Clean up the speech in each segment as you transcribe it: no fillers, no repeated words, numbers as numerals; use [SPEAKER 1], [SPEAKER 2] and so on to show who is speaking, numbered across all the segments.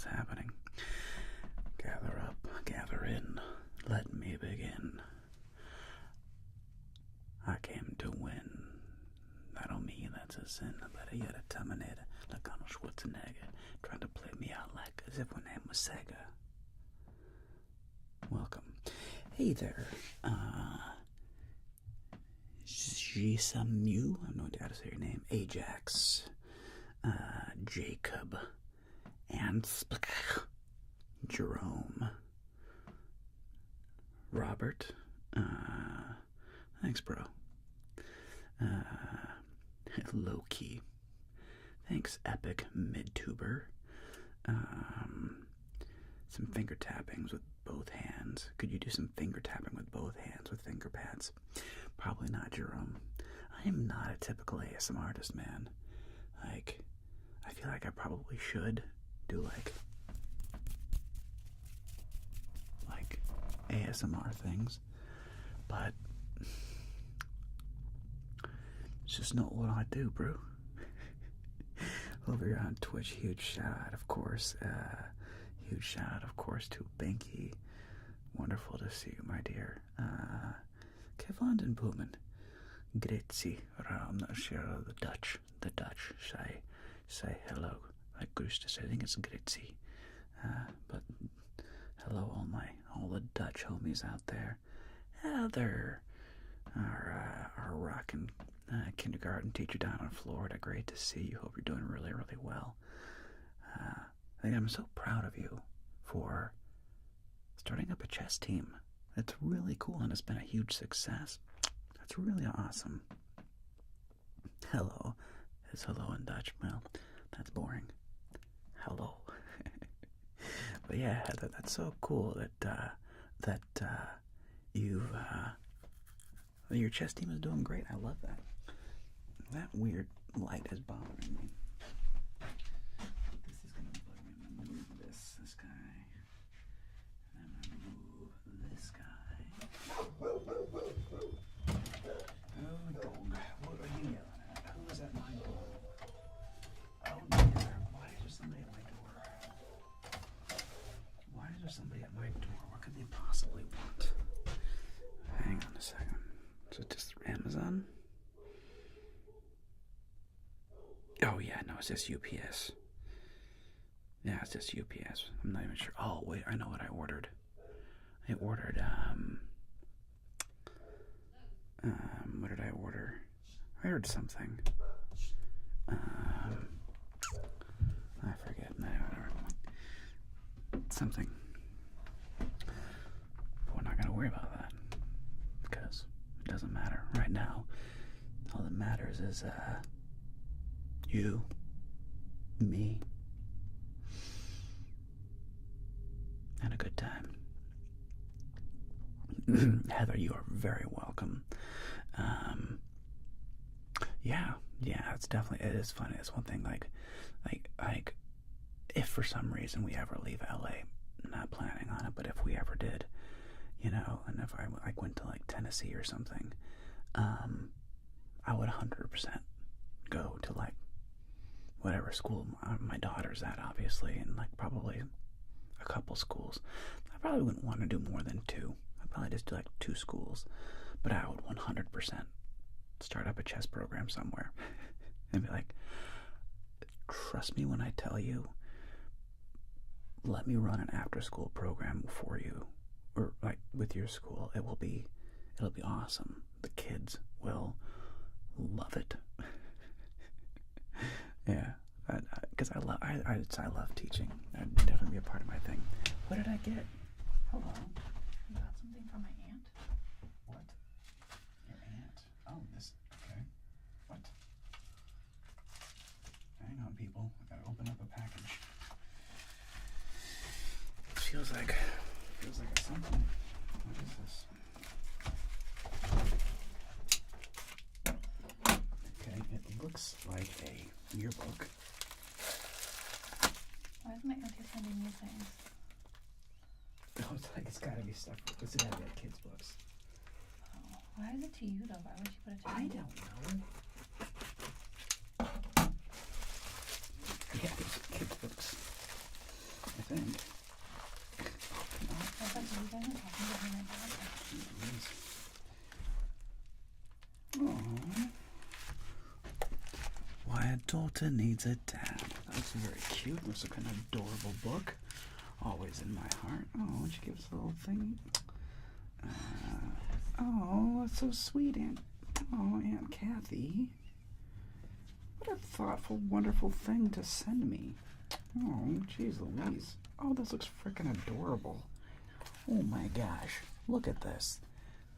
[SPEAKER 1] happening. Gather up, gather in, let me begin. I came to win. I don't mean that's a sin, but I got a Terminator like Arnold Schwarzenegger trying to play me out like as if my name was Sega. Welcome. Hey there, Jisamu, I have no idea how to say your name, Ajax, Jacob, Anspk, Jerome, Robert, thanks bro, Loki, thanks Epic Midtuber, some finger tappings with both hands. Could you do some finger tapping with both hands with finger pads? Probably not, Jerome. I am not a typical ASMR artist, man. Like, I feel like I probably should do like ASMR things, but it's just not what I do, bro. Over here on Twitch, huge shout out, of course. Huge shout out, of course, to Binky. Wonderful to see you, my dear. Kevland and Boomen. Grazie. I'm not sure the Dutch say hello. Like Grüß, I think it's Grazie. But hello, all the Dutch homies out there. Heather, our rockin' kindergarten teacher down in Florida. Great to see you. Hope you're doing really, really well. I'm so proud of you for starting up a chess team. It's really cool and it's been a huge success. That's really awesome. Hello. Is hello in Dutch? Well, that's boring. Hello. But yeah, Heather, that's so cool that you've your chess team is doing great. I love that. That weird light is bothering me. This is gonna move this guy. And I'm gonna move this guy. Oh, dog. What are you yelling at? Who is at my door? Oh, dear. Why is there somebody at my door? Why is there somebody at my door? What could they possibly want? Hang on a second. Is it just Amazon? Oh, yeah, no, it's just UPS. Yeah, it's just UPS. I'm not even sure. Oh, wait, I know what I ordered. I ordered, what did I order? I ordered something. I forget. Something. But we're not going to worry about that. Because it doesn't matter right now. All that matters is, you, me, and a good time. Heather, you are very welcome. Yeah, it's definitely, it is funny. It's one thing, like, if for some reason we ever leave LA, not planning on it, but if we ever did, you know, and if I went to like Tennessee or something, I would 100% go to like whatever school my daughter's at, obviously, and like probably a couple schools. I probably wouldn't want to do more than 2. I'd probably just do like 2 schools, but I would 100% start up a chess program somewhere and be like, trust me when I tell you, let me run an after-school program for you, or like with your school. It'll be awesome. The kids will love it. Yeah, because I love teaching. That'd definitely be a part of my thing. What did I get? Hold on.
[SPEAKER 2] You got something from my aunt?
[SPEAKER 1] What? Your aunt? Oh, this. Okay. What? Hang on, people. I gotta open up a package. It feels like it's something. What is this? Okay, it looks like a yearbook.
[SPEAKER 2] Why is my auntie sending me things?
[SPEAKER 1] Oh, it's gotta be stuff. It's gotta be like kids' books.
[SPEAKER 2] Oh, why is it to you though? Why would she put it to
[SPEAKER 1] I
[SPEAKER 2] you?
[SPEAKER 1] don't know. Yeah, there's kids' books. I think.
[SPEAKER 2] I thought you guys were talking behind my back.
[SPEAKER 1] Oh. Why a daughter needs a dad. That's very cute. It's a kind of adorable book. Always in my heart. Oh, why don't you give us a little thing? Oh, that's so sweet, Aunt. Oh, Aunt Kathy. What a thoughtful, wonderful thing to send me. Oh, jeez Louise. Oh, this looks frickin' adorable. Oh my gosh. Look at this.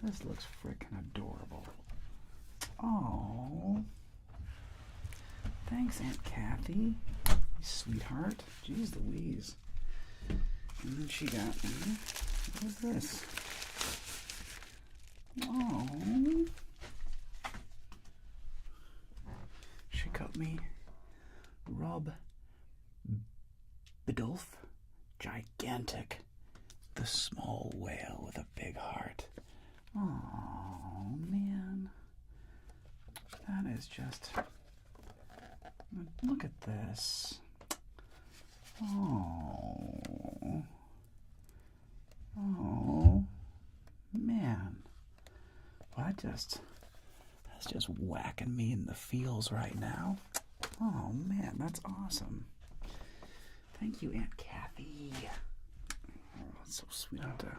[SPEAKER 1] This looks frickin' adorable. Oh. Thanks, Aunt Kathy. Sweetheart. Jeez Louise. And then she got me. What is this? Oh. She got me Rob Bidulph, gigantic, the small whale with a big heart. Oh man, that is just. Look at this. Oh, oh man, well, that's just whacking me in the feels right now. Oh man, that's awesome. Thank you, Aunt Kathy. Oh, that's so sweet. I'll have to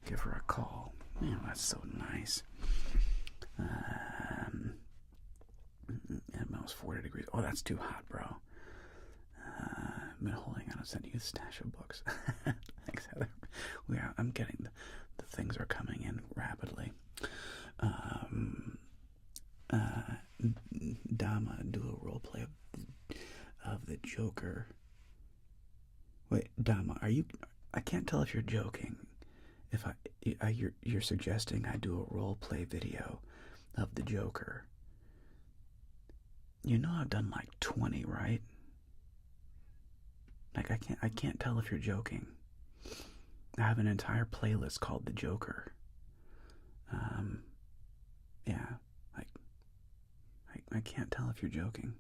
[SPEAKER 1] give her a call. Man, that's so nice. And almost 40 degrees. Oh, that's too hot, bro. I've been holding on to send you a stash of books. Thanks, Heather. I'm getting the things are coming in rapidly. Dama, do a roleplay of the Joker. Wait, Dama, are you? I can't tell if you're joking. If you're suggesting I do a roleplay video of the Joker. You know I've done like 20, right? Like I can't tell if you're joking. I have an entire playlist called The Joker. Yeah, I can't tell if you're joking.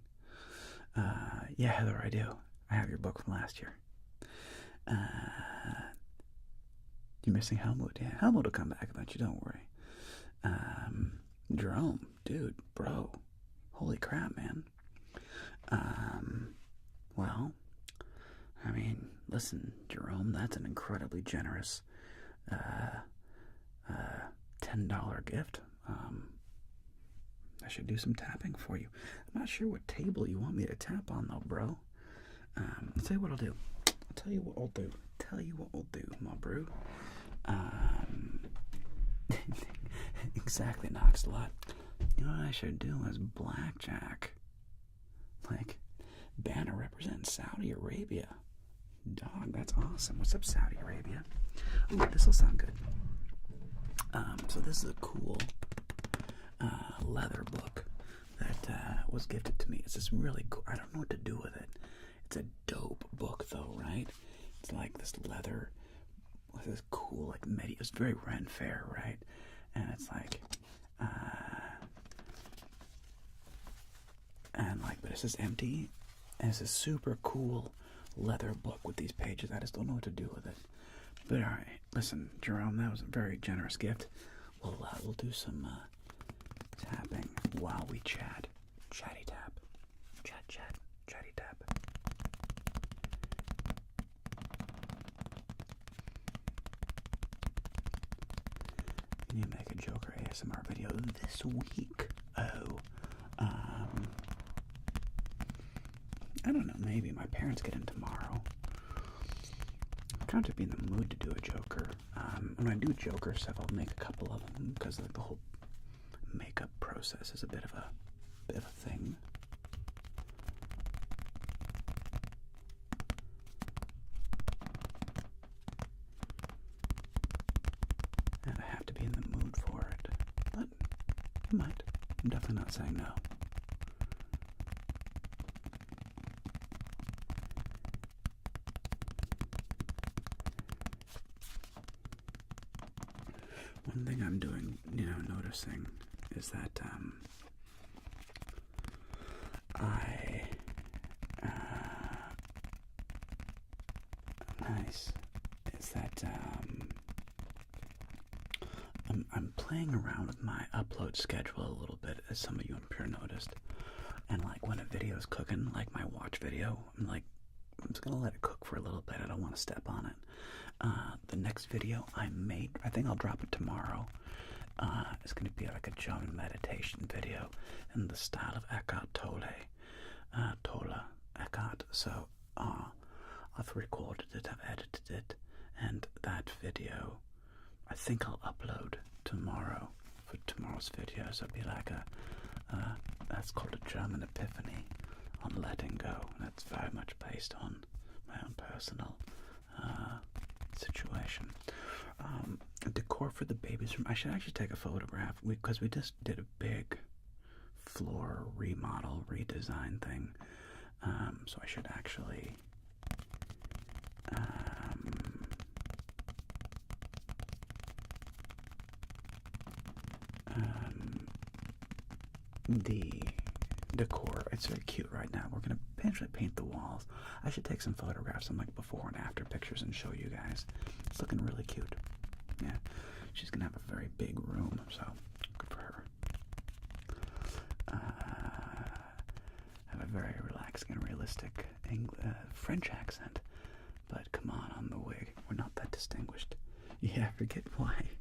[SPEAKER 1] Yeah, Heather, I do. I have your book from last year. You're missing Helmut. Yeah, Helmut will come back about you, don't worry. Jerome, dude, bro. Holy crap, man. Well, I mean, listen, Jerome, that's an incredibly generous $10 gift. I should do some tapping for you. I'm not sure what table you want me to tap on, though, bro. I'll tell you what I'll do. Tell you what I'll do, my bro. Exactly, Knoxlot. You know what I should do is blackjack. Like, banner represents Saudi Arabia. Dog, that's awesome. What's up, Saudi Arabia? Ooh, this will sound good. So this is a cool leather book that was gifted to me. It's this really cool. I don't know what to do with it. It's a dope book, though, right? It's like this leather with this cool, like, it's very Ren Fair, right? And it's like, but it's just empty, and it's a super cool leather book with these pages. I just don't know what to do with it. But all right, listen, Jerome, that was a very generous gift. We'll do some tapping while we chat. Chatty tap, chatty tap. You need to make a Joker ASMR video this week. I don't know, maybe my parents get in tomorrow. I'm trying to be in the mood to do a Joker. When I do Joker stuff, I'll make a couple of them because like the whole makeup process is a bit of a thing. And I have to be in the mood for it. But I might. I'm definitely not saying no. One thing I'm doing, noticing is that nice is that I'm playing around with my upload schedule a little bit, as some of you I'm sure noticed. And like when a video is cooking, like my watch video, I'm just gonna let it cook for a little bit. I don't want to step on it. The next video I made, I think I'll drop it tomorrow. It's gonna be like a German meditation video in the style of Eckhart Tolle. Eckhart. So I've recorded it, I've edited it, and that video I think I'll upload tomorrow for tomorrow's video. So it'll be like that's called a German epiphany on letting go. And that's very much based on my own personal situation. Decor for the baby's room. I should actually take a photograph because we just did a big floor remodel, redesign thing. So I should actually the decor, it's very cute right now. We're gonna potentially paint the walls. I should take some photographs, some like before and after pictures, and show you guys. It's looking really cute. Yeah, she's gonna have a very big room, so good for her. Have a very relaxing and realistic French accent, but come on the wig. We're not that distinguished. Yeah, forget why.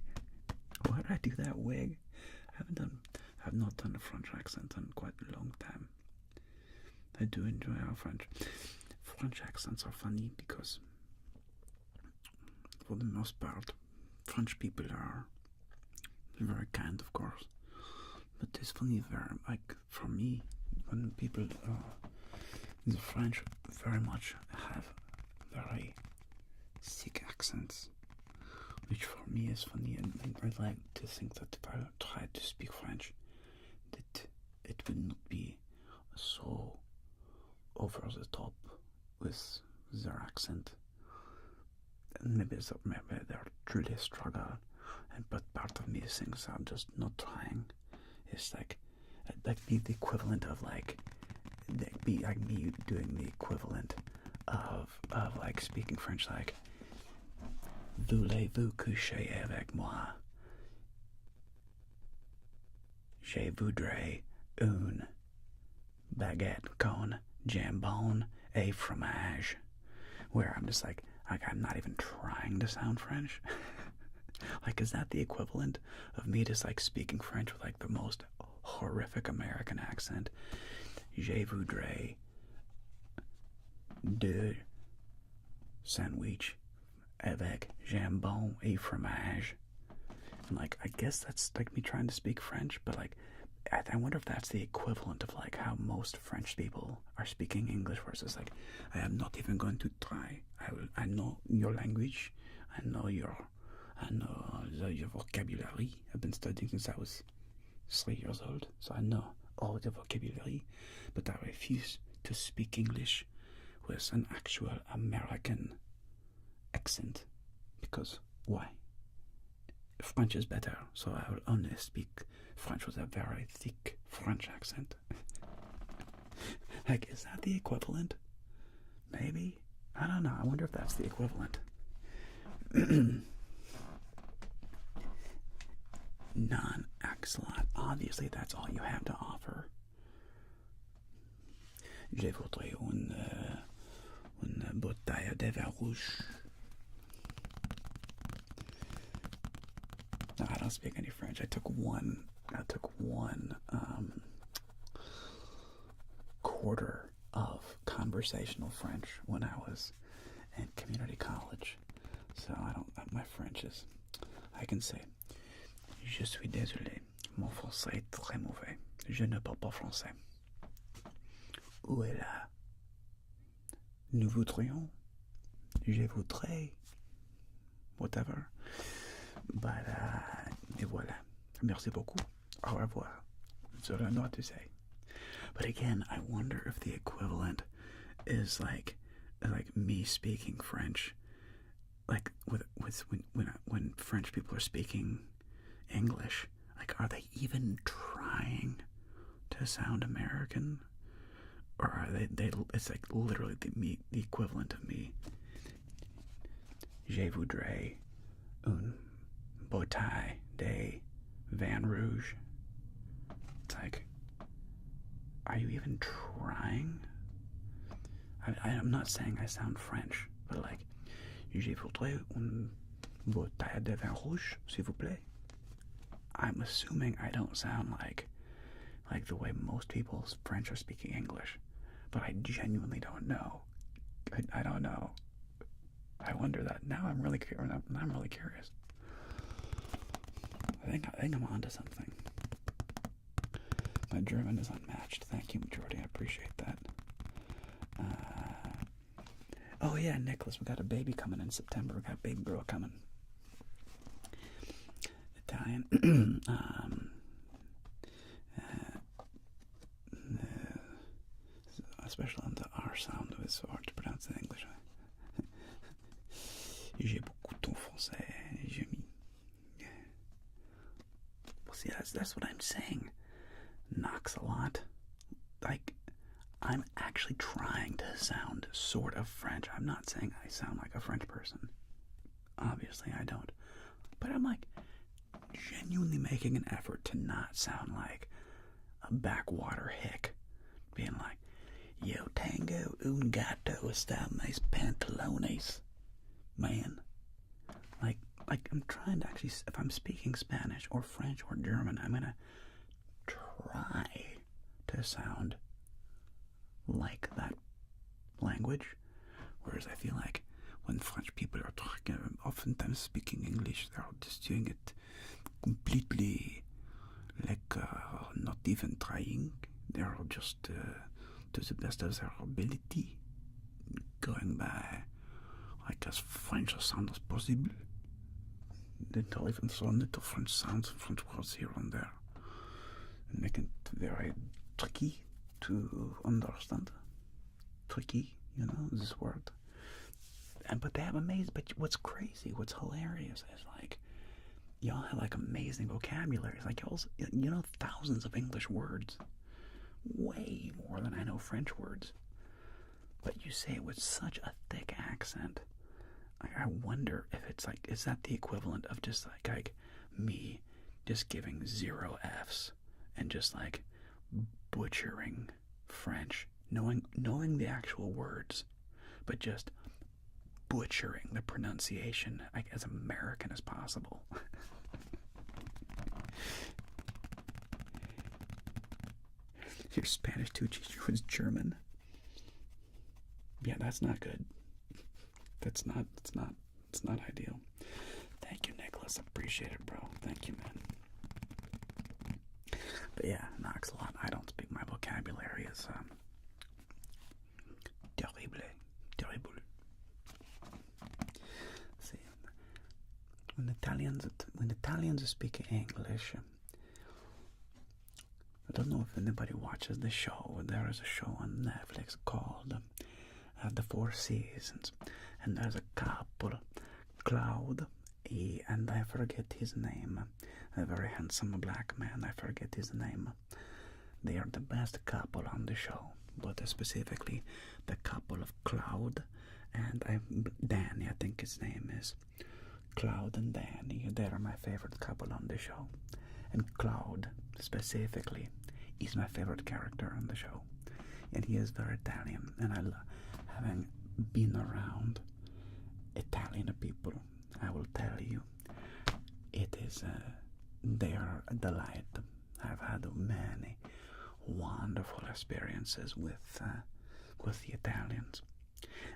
[SPEAKER 1] Why did I do that wig? I've not done a French accent in quite a long time. I do enjoy our French. French accents are funny because, for the most part, French people are very kind, of course. But it's funny, like, for me, when people, the French very much have very thick accents, which for me is funny, and I like to think that if I try to speak French, that it will not be so over the top with their accent. And maybe they're truly a struggle, but part of me thinks I'm just not trying. It's like be the equivalent of be like me doing the equivalent of like speaking French, like voulez-vous coucher avec moi? Je voudrais une baguette con jambon et fromage. Where I'm just like I'm not even trying to sound French. Like, is that the equivalent of me just like speaking French with like the most horrific American accent? Je voudrais deux sandwich avec jambon et fromage. And like, I guess that's like me trying to speak French, but like, I wonder if that's the equivalent of like how most French people are speaking English, where it's just like, I am not even going to try. I know your language. I know your vocabulary. I've been studying since I was 3 years old, so I know all the vocabulary, but I refuse to speak English with an actual American accent, because why? French is better, so I will only speak French with a very thick French accent. Like, is that the equivalent? Maybe? I don't know. I wonder if that's the equivalent. Non-excellent. Obviously, that's all you have to offer. Je voudrais une bouteille de vin rouge. No, I don't speak any French. I took one quarter of conversational French when I was in community college. So my French is, I can say, je suis désolé, mon français est très mauvais. Je ne parle pas français. Où est là? Nous voudrions. Je voudrais. Whatever. But, et voilà. Merci beaucoup. Au revoir. That's what I know what to say. But again, I wonder if the equivalent is like me speaking French, like when French people are speaking English, like, are they even trying to sound American, or are they it's like literally the equivalent of me Je voudrais un bow tie de Van Rouge. It's like, are you even trying? I'm not saying I sound French, but like, je voudrais un bouteille de vin rouge, s'il vous plaît. I'm assuming I don't sound like the way most people French are speaking English, but I genuinely don't know. I don't know. I wonder that now. I'm really curious. I'm really curious. I think I'm onto something. My German is unmatched. Thank you, Jordy. I appreciate that. Oh yeah, Nicholas, we got a baby coming in September. We got a baby girl coming. Italian. Especially on the R sound, it's so hard to pronounce in English. J'ai beaucoup ton français. Well, see, that's what I'm saying. Knocks a lot. Like, I'm actually trying to sound sort of French. I'm not saying I sound like a French person. Obviously, I don't. But I'm like genuinely making an effort to not sound like a backwater hick. Being like, yo, tango un gato está mis pantalones. Man. Like I'm trying to actually, if I'm speaking Spanish or French or German, I'm gonna try to sound like that language. Whereas I feel like when French people are talking, oftentimes speaking English, they're just doing it completely like not even trying. They're just to the best of their ability, going by like as French a sound as possible. They don't even throw little French sounds, French words here and there, and make it very tricky to understand. Tricky, this word. But they have amazing. But what's crazy, what's hilarious is like, y'all have like amazing vocabularies. Like y'all, thousands of English words, way more than I know French words. But you say it with such a thick accent. I wonder if it's like, is that the equivalent of just like me just giving 0 Fs and just like butchering French, knowing the actual words, but just butchering the pronunciation like as American as possible. Your Spanish teacher was German. Yeah, that's not good. It's not ideal. Thank you, Nicholas. Appreciate it, bro. Thank you, man. But yeah, knocks a lot. I don't speak. My vocabulary is terrible. See, when Italians speak English, I don't know if anybody watches the show. There is a show on Netflix called The Four Seasons, and there's a couple, Cloud, and I forget his name, a very handsome black man, I forget his name. They are the best couple on the show, but specifically the couple of Cloud and Danny, I think his name is. Cloud and Danny, they are my favorite couple on the show. And Cloud, specifically, is my favorite character on the show. And he is very Italian, and having been around Italian people, I will tell you, it is they are a delight. I've had many wonderful experiences with the Italians,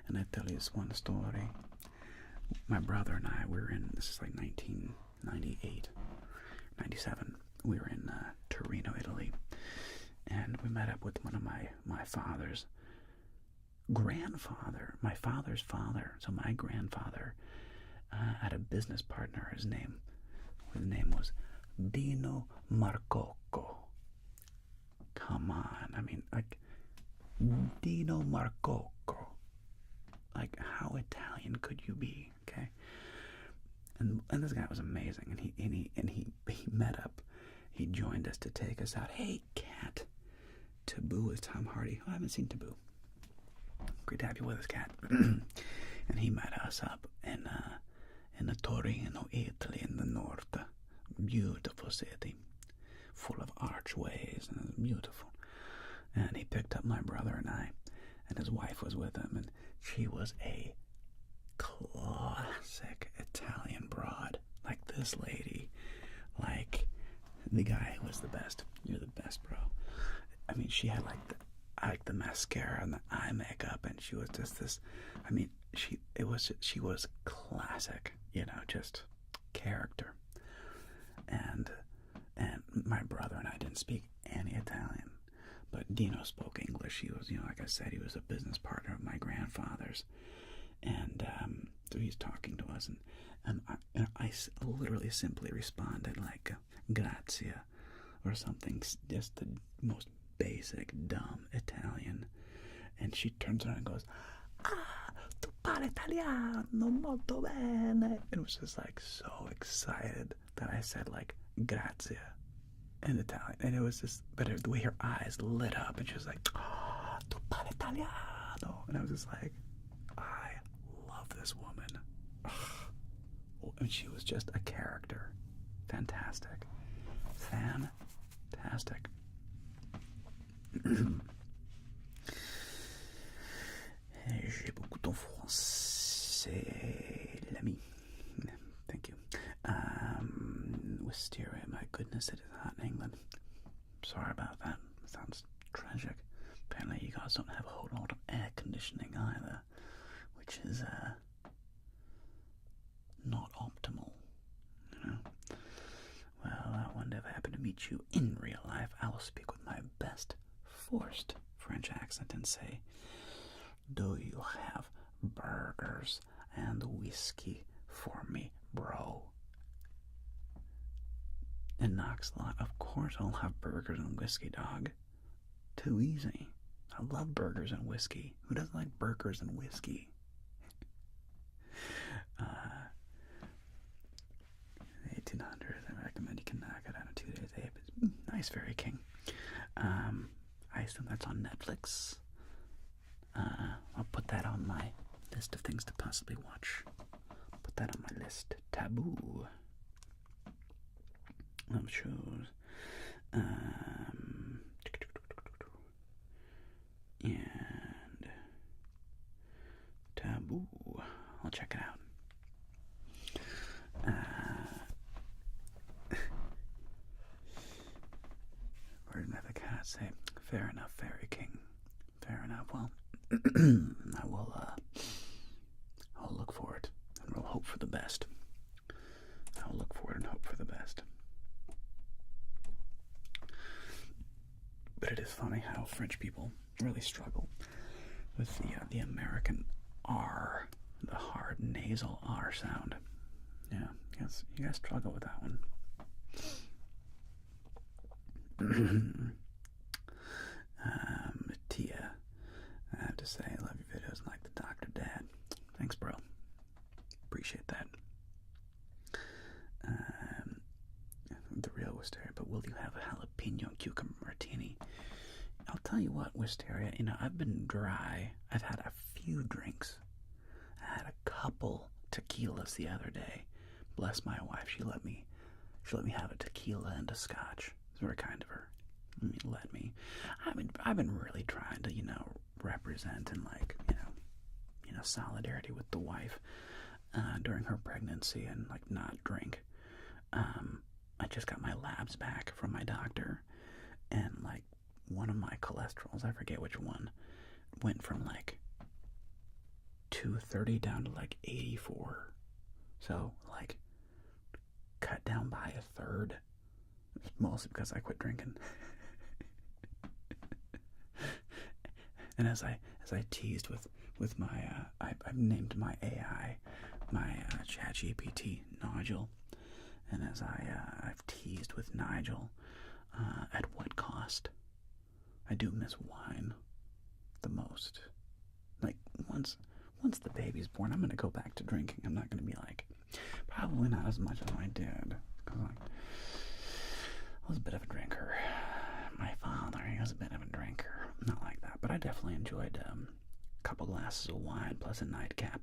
[SPEAKER 1] and I tell you this one story. My brother and I were in, this is like 1998, 97. We were in Torino, Italy, and we met up with one of my father's grandfather, my father's father. So my grandfather had a business partner. His name was Dino Marcocco. Come on, I mean, like Dino Marcocco. Like, how Italian could you be? Okay, and this guy was amazing. And he met up. He joined us to take us out. Hey, Cat. Taboo is Tom Hardy. Oh, I haven't seen Taboo. Great to have you with us, Cat. And he met us up, and in Torino, Italy, in the north. Beautiful city, full of archways, and it's beautiful. And he picked up my brother and I, and his wife was with him, and she was a classic Italian broad. Like this lady, like the guy was the best. You're the best, bro. I mean, she had like the mascara and the eye makeup, and she was just this. I mean, she was classic, you know, just character. And my brother and I didn't speak any Italian, but Dino spoke English. He was, you know, like I said, he was a business partner of my grandfather's, and so he's talking to us, and I literally simply responded like "grazie" or something, just the most basic dumb Italian, and she turns around and goes, "Ah, tu parli italiano molto bene," and was just like so excited that I said like "grazie" in Italian, and it was just, but the way her eyes lit up, and she was like, "Ah, tu parli italiano," and I was just like, I love this woman. And she was just a character. Fantastic. Fantastic. J'ai beaucoup de français, l'ami. Thank you. Wisteria, my goodness, it is hot in England. Sorry about that. It sounds tragic. Apparently you guys don't have a whole lot of air conditioning either, which is not optimal, you know. Well, I wonder if I happen to meet you in real life, I will speak with my best forced French accent and say, "Do you have burgers and whiskey for me, bro?" In Knoxlot, of course I'll have burgers and whiskey, dog. Too easy. I love burgers and whiskey. Who doesn't like burgers and whiskey? 1800, I recommend you can knock it out in 2 days. Nice, Fairy King. I assume that's on Netflix. I'll put that on my list of things to possibly watch. Put that on my list. Taboo. Of shows. And Taboo. I'll check it out. Or didn't the cat say? Fair enough, Fairy King. Fair enough. Well, I'll look for it and we'll hope for the best. I'll look for it and hope for the best. But it is funny how French people really struggle with the American R, the hard nasal R sound. Yeah, you guys struggle with that one. Tia, I have to say, I love your videos and like the Dr. Dad. Thanks, bro. Appreciate that. The real Wisteria, but will you have a jalapeno cucumber martini? I'll tell you what, Wisteria, you know, I've been dry. I've had a few drinks. I had a couple tequilas the other day. Bless my wife, she let me have a tequila and a scotch. It's very kind of her. Let me. I've been really trying to, you know, represent and like, you know, solidarity with the wife during her pregnancy and like not drink. I just got my labs back from my doctor, and like one of my cholesterols, I forget which one, went from like 230 down to like 84. So like cut down by a third, mostly because I quit drinking. And as I teased with my I've named my AI my ChatGPT Nigel, and as I've teased with Nigel, at what cost? I do miss wine the most. Like once the baby's born, I'm gonna go back to drinking. I'm not gonna be like, probably not as much as I did, because like, I was a bit of a drinker. My father, he was a bit of a drinker. Not like that, but I definitely enjoyed a couple glasses of wine plus a nightcap.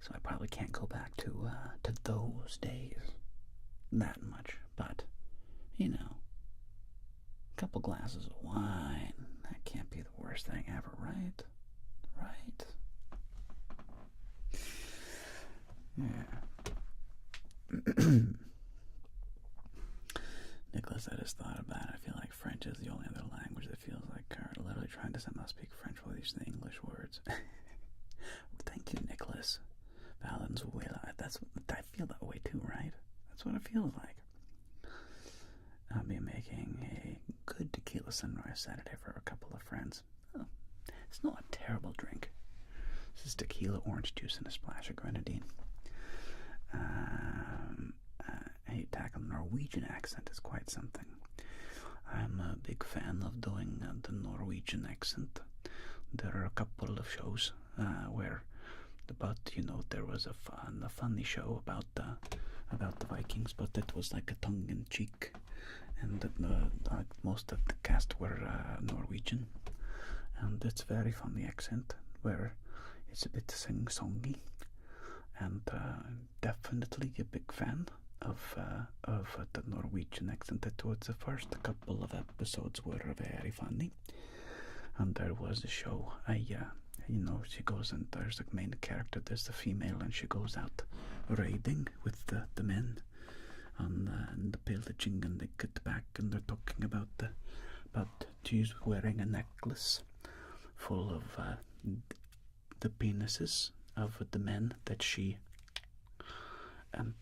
[SPEAKER 1] So I probably can't go back to those days that much. But, you know, a couple glasses of wine, that can't be the worst thing ever, right? Right? Yeah. Nicholas, I just thought about it. I feel like French is the only other language that feels like literally trying to somehow speak French while using the English words. Thank you, Nicholas. Valenzuela. I feel that way too, right? That's what it feels like. I'll be making a good tequila sunrise Saturday for a couple of friends. Oh, it's not a terrible drink. This is tequila, orange juice, and a splash of grenadine. A tackle Norwegian accent is quite something. I'm a big fan of doing the Norwegian accent. There are a couple of shows where, there was a funny show about the Vikings, but it was like a tongue-in-cheek, and most of the cast were Norwegian, and it's very funny accent where it's a bit sing-songy, and definitely a big fan of the Norwegian accent. It was the first couple of episodes were very funny, and there was a show. She goes and there's the main character. There's the female, and she goes out raiding with the men, and the pillaging, and they get back, and they're talking about she's wearing a necklace full of the penises of the men that she. And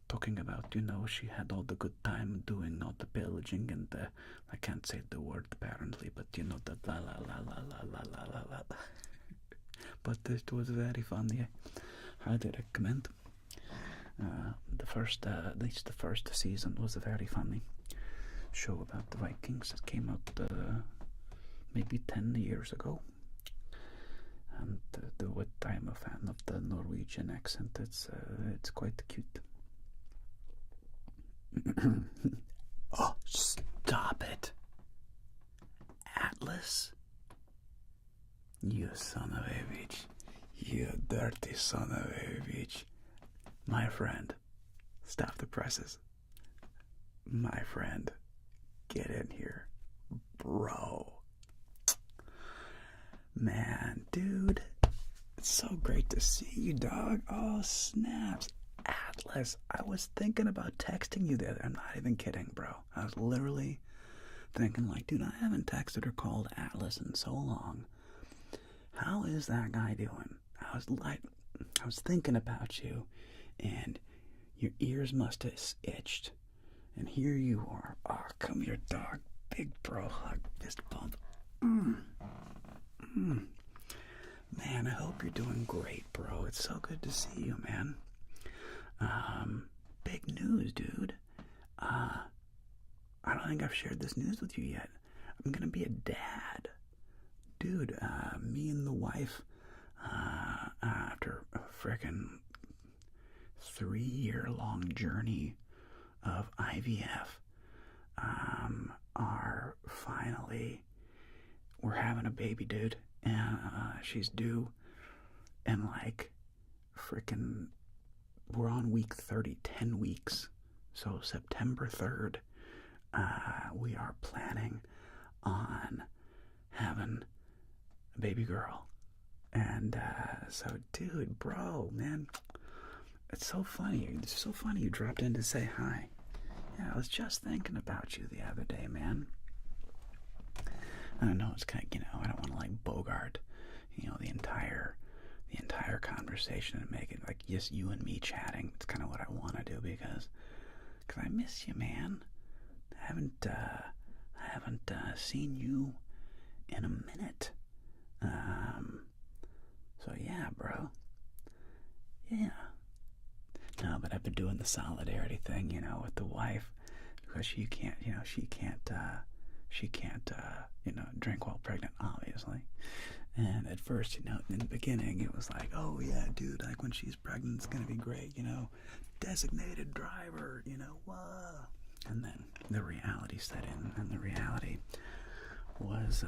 [SPEAKER 1] talking about, she had all the good time doing all the pillaging, and I can't say the word apparently, but the la la la la la la la la la. But it was very funny. I highly recommend. At least the first season was a very funny show about the Vikings. It came out maybe 10 years ago. And I'm a fan of the Norwegian accent. It's quite cute. Oh, stop it, Atlas! You son of a bitch! You dirty son of a bitch! My friend, stop the presses. My friend, get in here, bro. Man, dude, it's so great to see you, dog. Oh, snaps. Atlas, I was thinking about texting you the other. I'm not even kidding, bro. I was literally thinking, like, dude, I haven't texted or called Atlas in so long. How is that guy doing? I was thinking about you, and your ears must have itched. And here you are. Oh, come here, dog. Big bro hug, fist bump. Man, I hope you're doing great, bro. It's so good to see you, man. Big news, dude. I don't think I've shared this news with you yet. I'm gonna be a dad. Dude, me and the wife, after a frickin' 3-year-long journey of IVF, we're having a baby, dude, and she's due, and like frickin' we're on week 30, 10 weeks, so September 3rd, we are planning on having a baby girl. And so, dude, bro, man, it's so funny. It's so funny you dropped in to say hi. Yeah, I was just thinking about you the other day, man. I don't know, it's kind of, I don't want to like bogart, the entire conversation and make it like just you and me chatting. It's kind of what I want to do because I miss you, man. I haven't seen you in a minute. So yeah, bro. Yeah. No, but I've been doing the solidarity thing, with the wife, because she can't drink while pregnant, obviously. And at first, in the beginning, it was like, oh yeah, dude, like when she's pregnant, it's gonna be great, designated driver, whoa. And then the reality set in, and the reality was,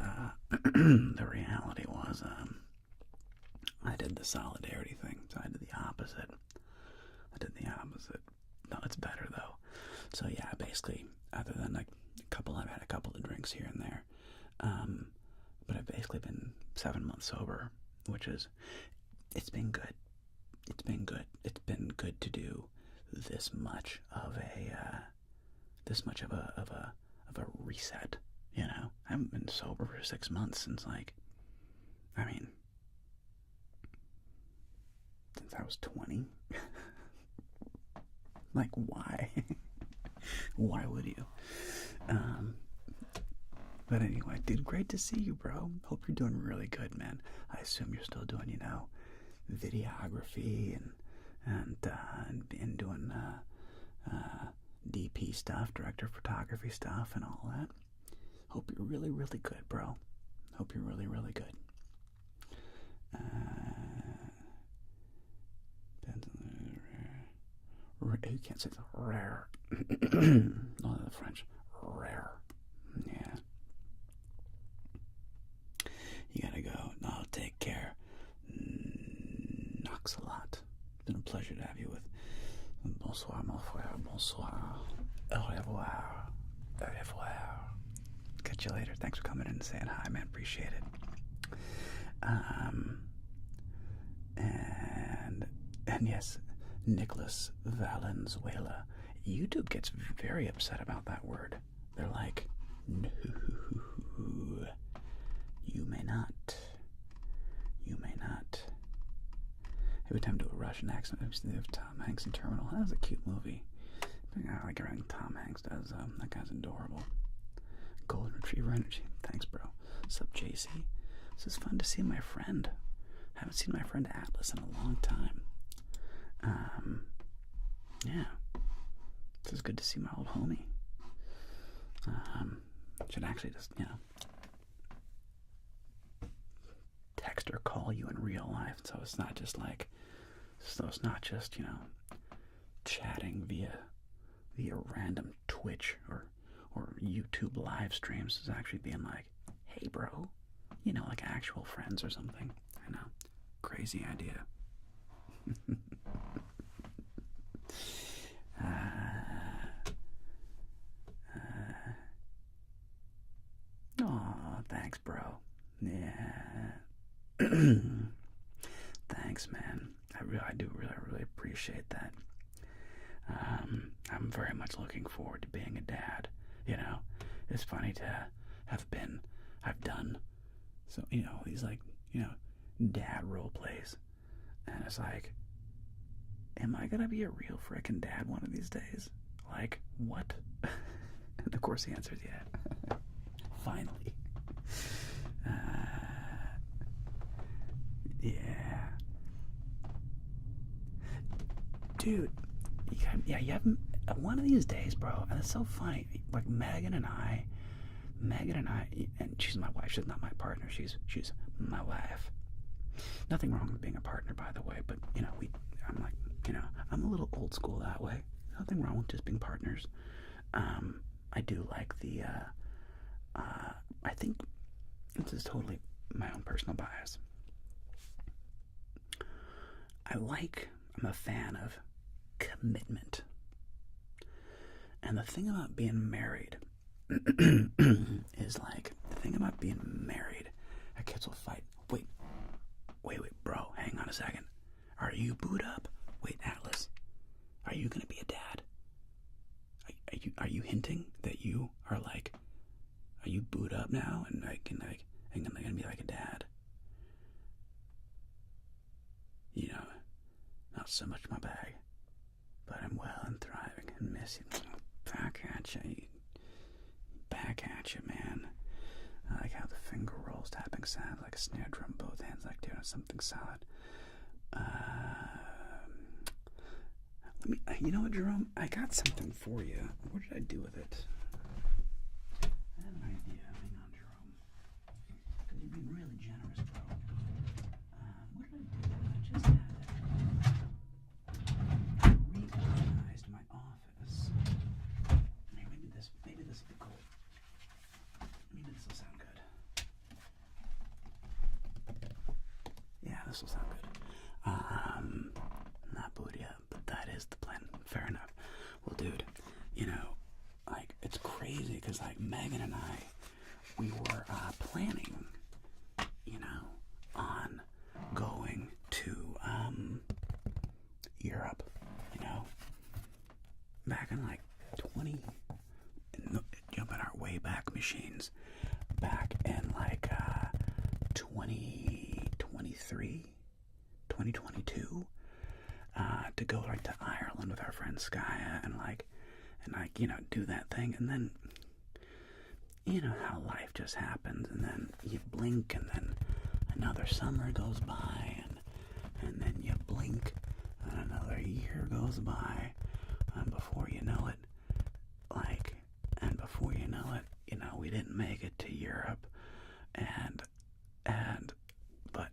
[SPEAKER 1] I did the solidarity thing, so I did the opposite. opposite. I did the opposite. No, it's better though. So yeah, basically, other than like I've had a couple of drinks here and there, but I've basically been 7 months sober, which is, it's been good. It's been good. It's been good to do this much of a reset. You know, I haven't been sober for 6 months since since I was 20. Like, why? Why would you? But anyway, dude, great to see you, bro. Hope you're doing really good, man. I assume you're still doing, videography and doing DP stuff, director of photography stuff, and all that. Hope you're really, really good, bro. Hope you're really, really good. You can't say it's rare. No, the French. Rare. Yeah. You gotta go. No, take care. Knocks a lot. It's been a pleasure to have you with. Bonsoir, mon frère. Bonsoir. Au revoir. Au revoir. Catch you later. Thanks for coming in and saying hi, man. Appreciate it. And yes, Nicholas Valenzuela. YouTube gets very upset about that word. They're like, no, you may not. You may not. Every time I do a Russian accent, I think of Tom Hanks in Terminal. That was a cute movie. I like everything Tom Hanks does. That guy's adorable. Golden Retriever energy. Thanks, bro. Sup, JC? This is fun to see my friend. I haven't seen my friend Atlas in a long time. Yeah. This is good to see my old homie. Should actually just, text or call you in real life, so it's not just chatting via random Twitch or YouTube live streams. It's actually being like, hey bro, like actual friends or something. I know, crazy idea. Oh, thanks, bro. Yeah. Thanks, man. I do really appreciate that. I'm very much looking forward to being a dad. It's funny to I've done so, these dad role plays. And it's like, am I gonna be a real frickin' dad one of these days? Like, what? And of course the answer is yeah. Finally. Yeah. Dude, you haven't, one of these days, bro, and it's so funny, like Megan and I, and she's my wife, she's not my partner, she's my wife. Nothing wrong with being a partner, by the way, but, I'm a little old school that way. Nothing wrong with just being partners. I do like I think this is totally my own personal bias. I'm a fan of commitment. And the thing about being married is like, our kids will fight. Wait, bro, hang on a second. Are you booed up? Wait, Atlas, are you gonna be a dad? Are you hinting that you are like, are you booed up now and I'm gonna be like a dad? Not so much my bag, but I'm well and thriving and miss you. Back at you, man. I like how the finger rolls, tapping sound like a snare drum, both hands like doing something solid. You know what, Jerome? I got something for you. What did I do with it? I have an idea. Hang on, Jerome. Because you've been really generous, bro. What did I do with it? I just had it reorganized my office. Maybe this will be cool. Maybe this will sound good. Yeah, this will sound good. Not is the plan. Fair enough. Well, dude, you know, like, it's crazy because, like, Megan and I, we were planning, you know, on going to Europe, you know, back in like 20, jumping our way back machines, back in like 2023, 2022, to go like to Ireland with our friend Skya and like, you know, do that thing. And then, you know how life just happens, and then you blink and then another summer goes by, and then you blink and another year goes by, and before you know it, you know, we didn't make it to Europe, but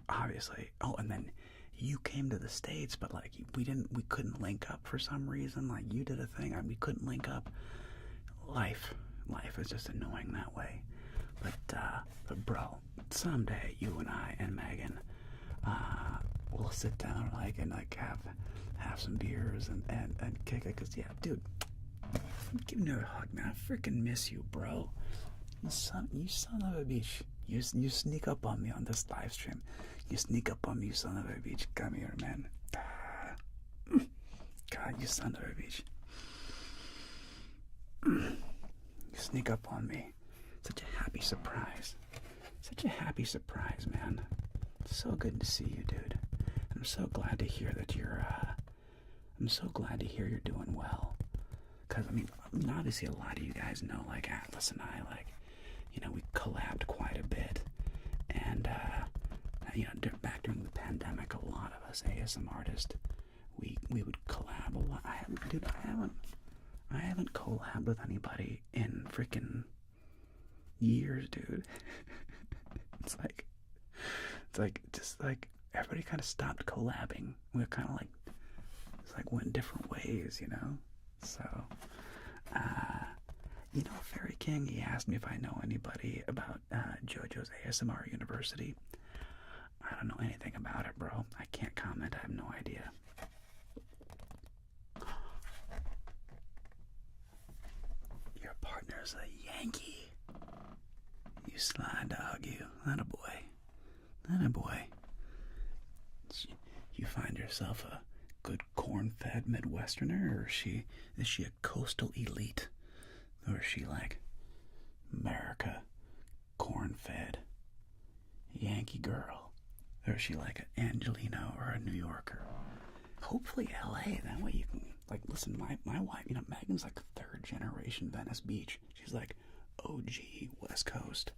[SPEAKER 1] obviously, and then you came to the States, but like we couldn't link up for some reason. Like you did a thing, we couldn't link up. Life is just annoying that way. But bro, someday you and I and Megan, we'll sit down and have some beers and kick it. Cause yeah, dude, give me a hug, man. I freaking miss you, bro. You son of a bitch. You sneak up on me on this live stream. You sneak up on me, you son of a bitch. Come here, man. God, you son of a bitch. You sneak up on me. Such a happy surprise. Such a happy surprise, man. So good to see you, dude. I'm so glad to hear that I'm so glad to hear you're doing well. Because, I mean, obviously a lot of you guys know, like, Atlas and I, like, you know, we collabed quite a bit. And, you know, back during the pandemic, a lot of us ASM artists, we would collab a lot. I haven't collabed with anybody in freaking years, dude. It's like just like everybody kind of stopped collabing. We're kind of like, it's like went different ways, you know. So, you know, Fairy King, he asked me if I know anybody about JoJo's ASMR University. I don't know anything about it, bro. I can't comment. I have no idea. Your partner's a Yankee. You sly dog, you. Atta boy. Atta boy. You find yourself a good corn-fed Midwesterner, or is she a coastal elite? Or is she like America, corn-fed Yankee girl? Or is she like an Angelino or a New Yorker? Hopefully LA, that way you can, like, listen, my wife, you know, Megan's like third generation Venice Beach. She's like OG West Coast.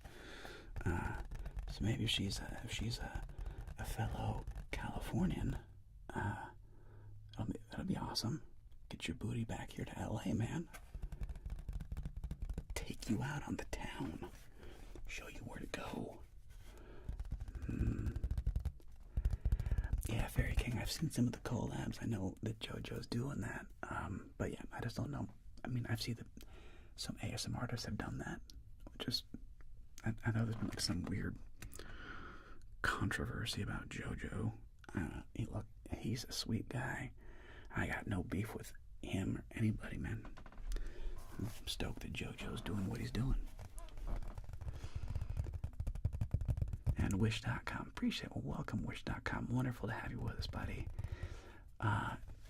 [SPEAKER 1] So maybe if she's a fellow Californian, that'll be awesome. Get your booty back here to LA, man. Take you out on the town. Show you where to go. Yeah, Fairy King, I've seen some of the collabs. I know that JoJo's doing that. But yeah, I just don't know. I mean, I've seen that some ASM artists have done that. Which is, I know there's been like some weird controversy about JoJo. Look, he's a sweet guy. I got no beef with him or anybody, man. I'm stoked that JoJo's doing what he's doing. And Wish.com, appreciate it. Well, welcome, Wish.com. Wonderful to have you with us, buddy.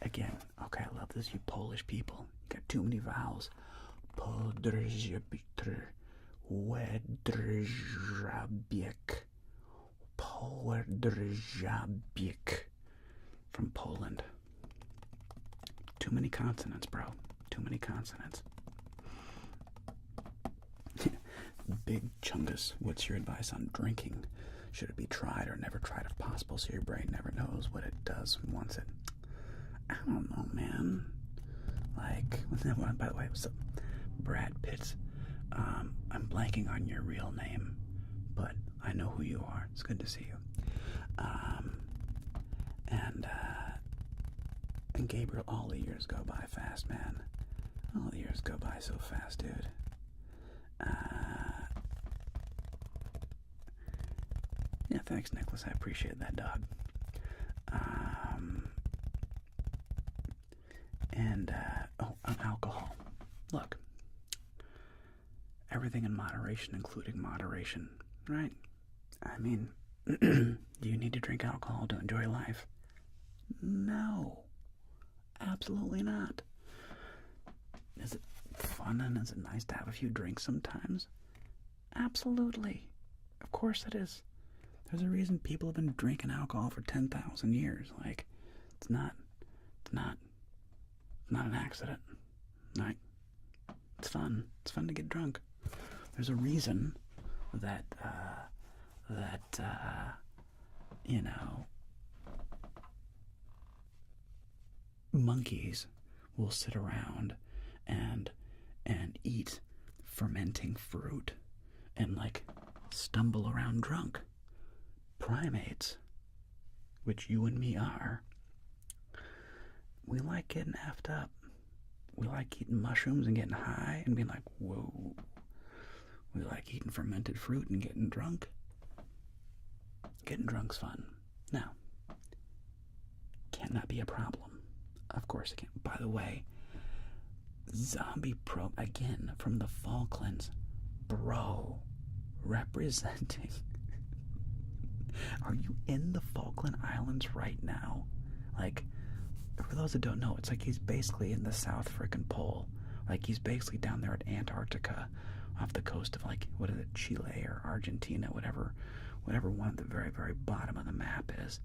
[SPEAKER 1] Again, okay, I love this. You Polish people, you got too many vowels. Podrzebietr, Wedrzabiek, Podrzabiek, from Poland. Too many consonants, bro. Too many consonants. Big Chungus, what's your advice on drinking? Should it be tried or never tried if possible, so your brain never knows what it does once it... I don't know, man. Like, by the way, what's up? Brad Pitts. I'm blanking on your real name, but I know who you are. It's good to see you. And Gabriel, all the years go by fast, man. All the years go by so fast, dude. Yeah, thanks, Nicholas. I appreciate that, dog. And, on alcohol. Look, everything in moderation, including moderation, right? I mean, do you need to drink alcohol to enjoy life? No. Absolutely not. Is it fun and is it nice to have a few drinks sometimes? Absolutely. Of course it is. There's a reason people have been drinking alcohol for 10,000 years. Like, it's not an accident. Right? It's fun. It's fun to get drunk. There's a reason that, you know, monkeys will sit around and eat fermenting fruit and, like, stumble around drunk. Primates, which you and me are, we like getting effed up. We like eating mushrooms and getting high and being like, whoa. We like eating fermented fruit and getting drunk. Getting drunk's fun. Now, can that be a problem? Of course it can. By the way, zombie probe, again, from the Falklands. Bro, representing. Are you in the Falkland Islands right now? Like, for those that don't know, it's like he's basically in the South frickin' Pole. Like, he's basically down there at Antarctica, off the coast of, like, what is it, Chile or Argentina, whatever one at the very, very bottom of the map is.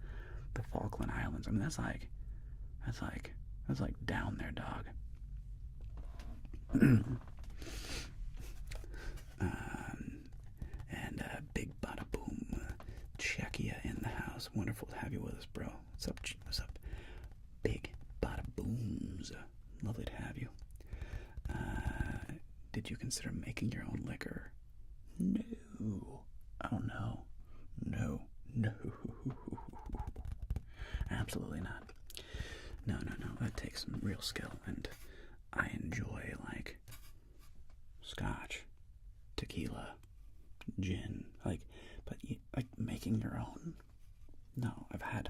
[SPEAKER 1] The Falkland Islands. I mean, that's like down there, dog. Big bada boom. Czechia in the house. Wonderful to have you with us, bro. What's up? What's up? Big bada booms. Lovely to have you. Did you consider making your own liquor? No. Oh, no. No. Absolutely not. No. That takes some real skill, and I enjoy, like, scotch, tequila, gin, but making your own. No, I've had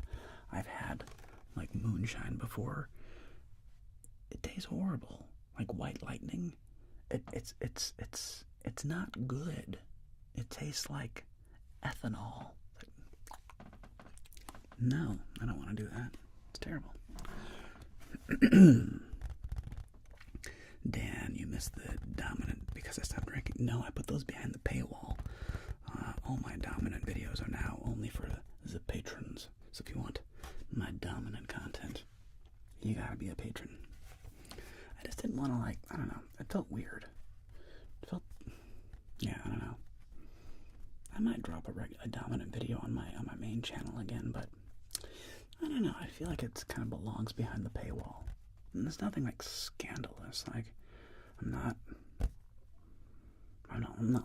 [SPEAKER 1] like moonshine before. It tastes horrible. Like White Lightning. It's not good. It tastes like ethanol. No, I don't want to do that. It's terrible. Dan, you missed the dominant because I stopped drinking. No, I put those behind the paywall. All my dominant videos are now only for the patrons. So if you want my dominant content, you gotta be a patron. I just didn't want to, like, I don't know. It felt weird. I don't know. I might drop a dominant video on my main channel again, but I don't know. I feel like it kind of belongs behind the paywall. And there's nothing, like, scandalous. Like, I'm not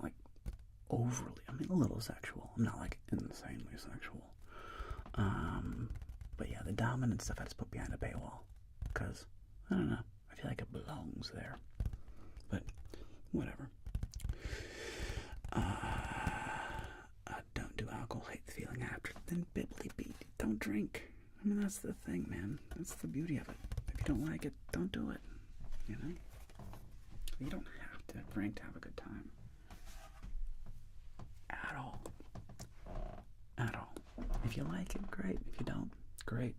[SPEAKER 1] like overly, I mean, a little sexual. I'm not, like, insanely sexual. But yeah, the dominant stuff I just put behind a paywall. Because, I don't know, I feel like it belongs there. But, whatever. Don't do alcohol, hate the feeling after. Then bibbly beat. Don't drink. I mean, that's the thing, man. That's the beauty of it. If you don't like it, don't do it. You know? You don't have to drink to have a good time. At all. At all. If you like it, great. If you don't, great.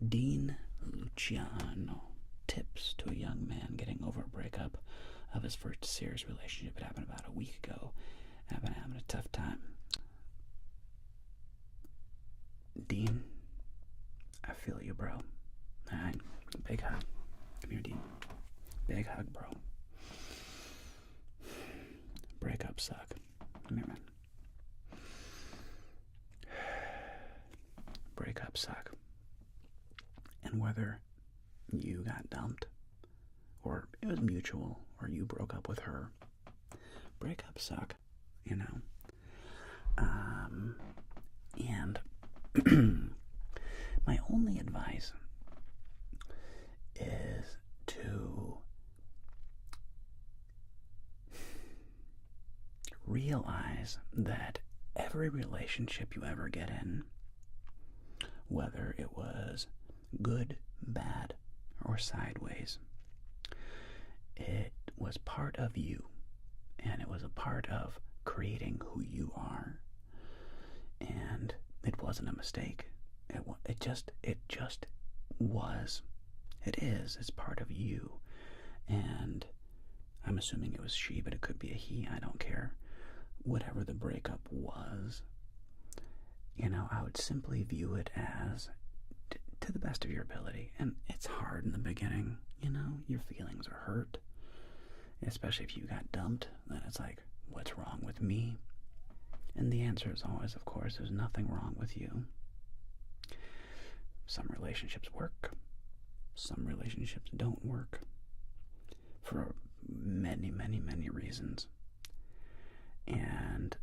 [SPEAKER 1] Dean Luciano. Tips to a young man getting over a breakup of his first serious relationship. It happened about a week ago. I've been having a tough time. Dean, I feel you, bro. Alright, big hug. Come here, Dean. Big hug, bro. Breakups suck. Come here, man. Breakups suck. And whether you got dumped, or it was mutual, or you broke up with her, breakups suck, you know? And my only advice is to realize that every relationship you ever get in, whether it was good, bad, or sideways. It was part of you, and it was a part of creating who you are. And it wasn't a mistake. It just was. It is. It's part of you. And I'm assuming it was she, but it could be a he. I don't care. Whatever the breakup was, I would simply view it as to the best of your ability. And it's hard in the beginning, your feelings are hurt. Especially if you got dumped, then it's like, what's wrong with me? And the answer is always, of course, there's nothing wrong with you. Some relationships work. Some relationships don't work. For many, many, many reasons. And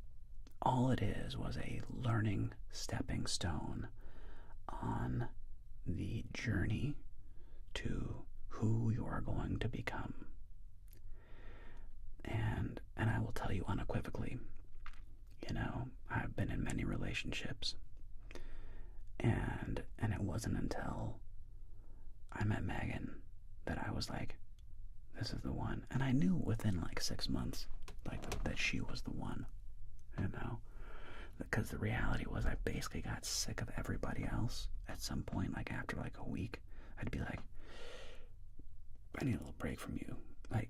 [SPEAKER 1] all it is was a learning stepping stone on the journey to who you are going to become. And I will tell you unequivocally, I've been in many relationships, and it wasn't until I met Megan that I was like, this is the one. And I knew within like 6 months, that she was the one, because the reality was I basically got sick of everybody else at some point. Like after like a week, I'd be like, I need a little break from you. Like,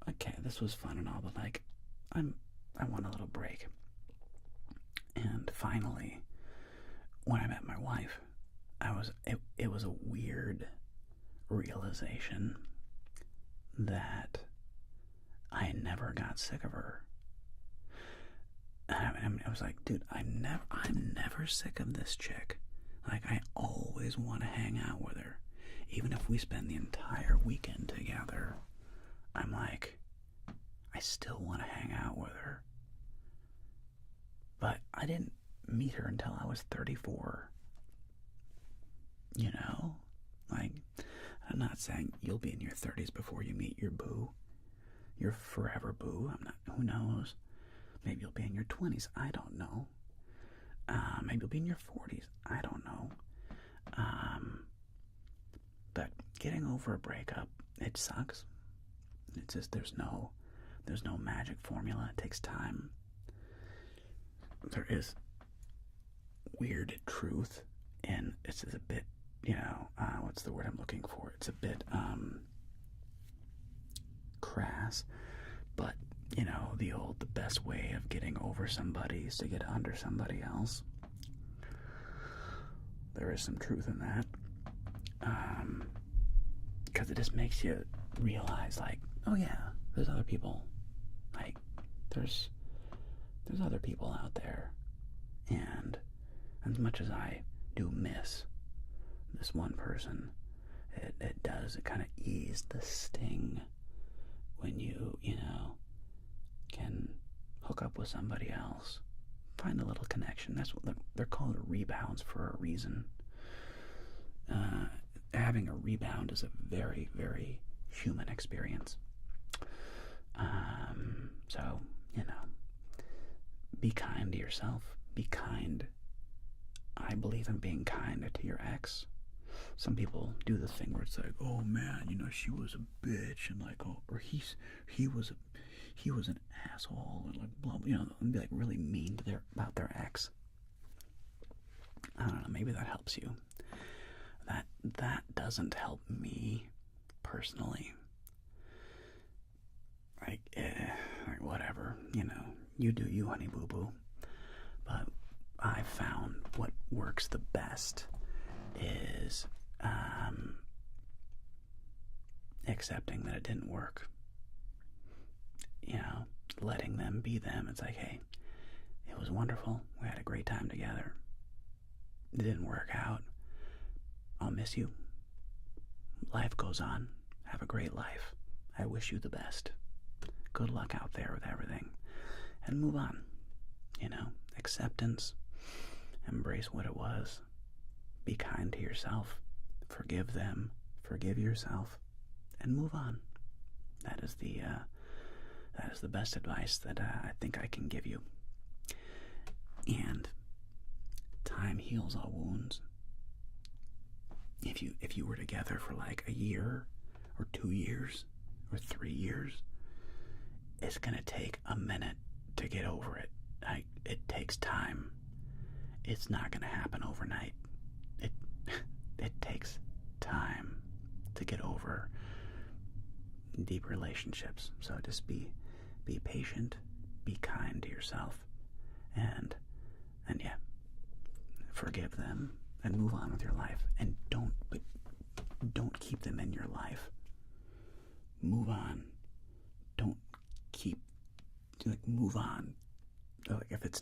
[SPEAKER 1] okay, this was fun and all, but like, I want a little break. And finally, when I met my wife, it was a weird realization that I never got sick of her. I was like, dude, I'm never sick of this chick. Like, I always want to hang out with her. Even if we spend the entire weekend together, I'm like, I still want to hang out with her. But I didn't meet her until I was 34. Like, I'm not saying you'll be in your 30s before you meet your boo. Your forever boo. Who knows? Maybe you'll be in your 20s. I don't know. Maybe you'll be in your 40s. I don't know. But getting over a breakup, it sucks. It's just there's no magic formula. It takes time. There is weird truth, and it's a bit, what's the word I'm looking for? It's a bit crass, but the best way of getting over somebody is to get under somebody else. There is some truth in that, because it just makes you realize, like, oh yeah, there's other people. Like, there's other people out there, and as much as I do miss this one person, it kind of ease the sting when you can hook up with somebody else, find a little connection. That's what they're called rebounds for a reason. Having a rebound is a very, very human experience. So, be kind to yourself. Be kind. I believe in being kind to your ex. Some people do the thing where it's like, oh man, she was a bitch, and like, oh, or he was an asshole, and like, blah, and be like really mean to about their ex. I don't know, maybe that helps you. That doesn't help me personally. Like, whatever, you do you, honey boo boo. But I found what works the best is accepting that it didn't work. Letting them be them. It's like, hey, it was wonderful. We had a great time together. It didn't work out. I'll miss you. Life goes on. Have a great life. I wish you the best. Good luck out there with everything. And move on. Acceptance. Embrace what it was. Be kind to yourself. Forgive them. Forgive yourself. And move on. That is the best advice that I think I can give you. And time heals all wounds. if you were together for like a year or 2 years or 3 years, it's gonna take a minute to get over it. It takes time. It's not gonna happen overnight. It takes time to get over deep relationships. So just be patient, be kind to yourself, and yeah, forgive them and move on with your life. And don't keep them in your life. Move on. Don't keep, move on. If it's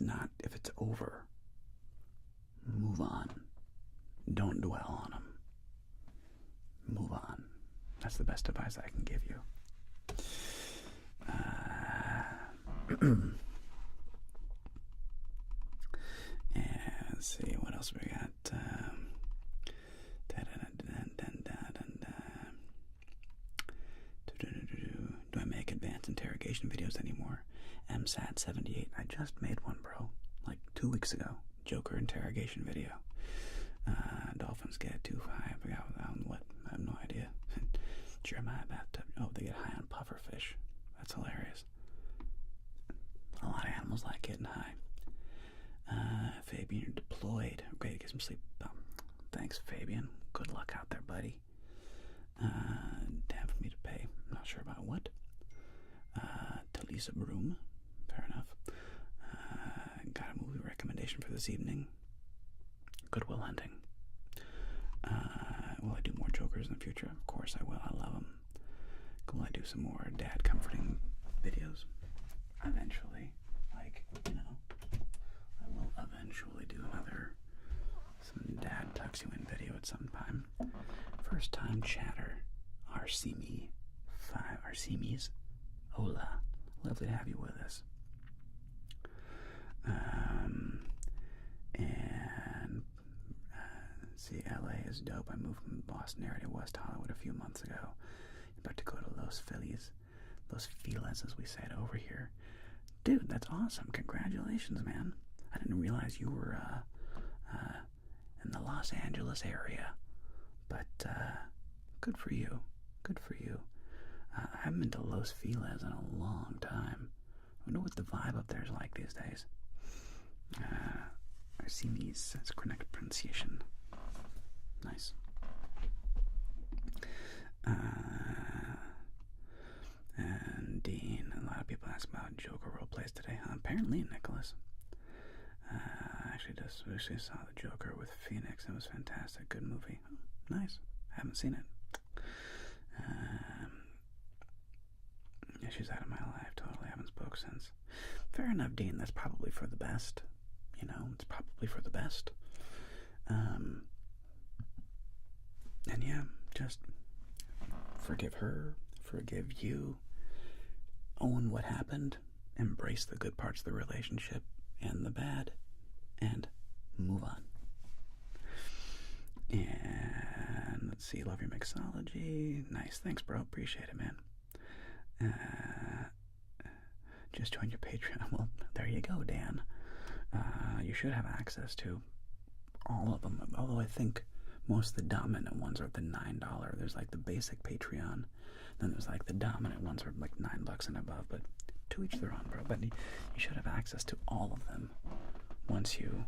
[SPEAKER 1] over, move on. Don't dwell on them. Move on. That's the best advice I can give you. And let's see what else we got. Do I make advanced interrogation videos anymore? MSAT78. I just made one, bro. Like 2 weeks ago. Joker interrogation video. Dolphins get too high. I forgot what. I have no idea. Jeremiah bathtub. Oh, they get high on pufferfish. That's hilarious. A lot of animals like getting high. Fabian, you're deployed. Great to get some sleep. Thanks, Fabian. Good luck out there, buddy. Damn for me to pay. I'm not sure about what. Talisa Broom. Fair enough. Got a movie recommendation for this evening. Good Will Hunting. Will I do more Jokers in the future? Of course I will. I love them. Will I do some more dad comforting videos? Eventually. I will eventually do some dad tucks you in video at some time. First time chatter. Arsimi. 5 Arsimis. Hola. Lovely to have you with us. See, LA is dope. I moved from Boston area to West Hollywood a few months ago. About to go to Los Feliz, as we say it over here. Dude, that's awesome. Congratulations, man. I didn't realize you were in the Los Angeles area. But good for you. Good for you. I haven't been to Los Feliz in a long time. I wonder what the vibe up there is like these days. Arsimis, that's correct pronunciation. Nice. And Dean, a lot of people ask about Joker role plays today. Apparently, Nicholas. Actually, just saw the Joker with Phoenix. It was fantastic. Good movie. Oh, nice. Haven't seen it. Yeah, she's out of my life. Totally haven't spoke since. Fair enough, Dean. That's probably for the best. It's probably for the best. And yeah, just forgive her, forgive you, own what happened, embrace the good parts of the relationship and the bad, and move on. And let's see, love your mixology. Nice, thanks, bro. Appreciate it, man. Just join your Patreon. Well, there you go, Dan. You should have access to all of them, although I think most of the dominant ones are at the $9. There's like the basic Patreon, then there's like the dominant ones are like $9 and above, but to each their own, bro. But you should have access to all of them once you,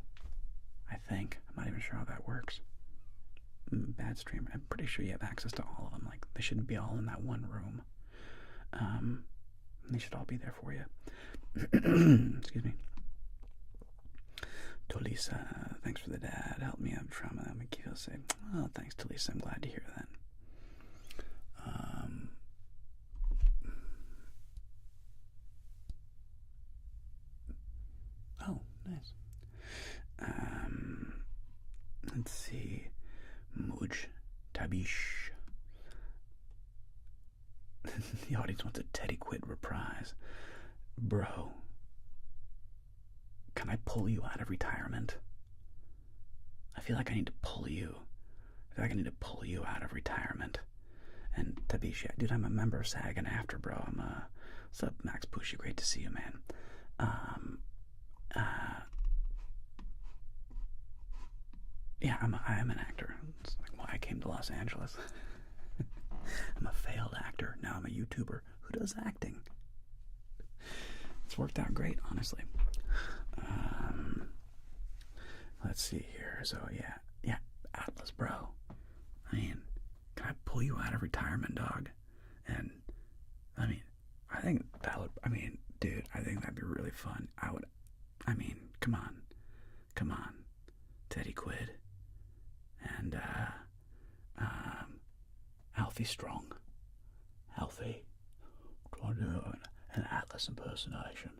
[SPEAKER 1] I think, I'm not even sure how that works. Bad streamer, I'm pretty sure you have access to all of them. Like, they shouldn't be all in that one room. They should all be there for you. Excuse me. Talisa, thanks for the dad. Help me out of trauma. That make you feel safe. Oh, thanks, Talisa. I'm glad to hear that. Oh, nice. Let's see. Muj Tabish. The audience wants a Teddy Quid reprise. Bro, can I pull you out of retirement? I feel like I need to pull you. I feel like I need to pull you out of retirement. And Tabish, dude, I'm a member of SAG and After, bro. What's up, Max Pushy? Great to see you, man. Yeah, I am an actor. It's like why I came to Los Angeles. I'm a failed actor. Now I'm a YouTuber who does acting. It's worked out great, honestly. Let's see here. So yeah, Atlas, bro. I mean, can I pull you out of retirement, dog? And I mean, I think that would. I mean, dude, I think that'd be really fun. I mean, come on, Teddy Quid, and Alfie Strong. Alfie, trying to do an Atlas impersonation,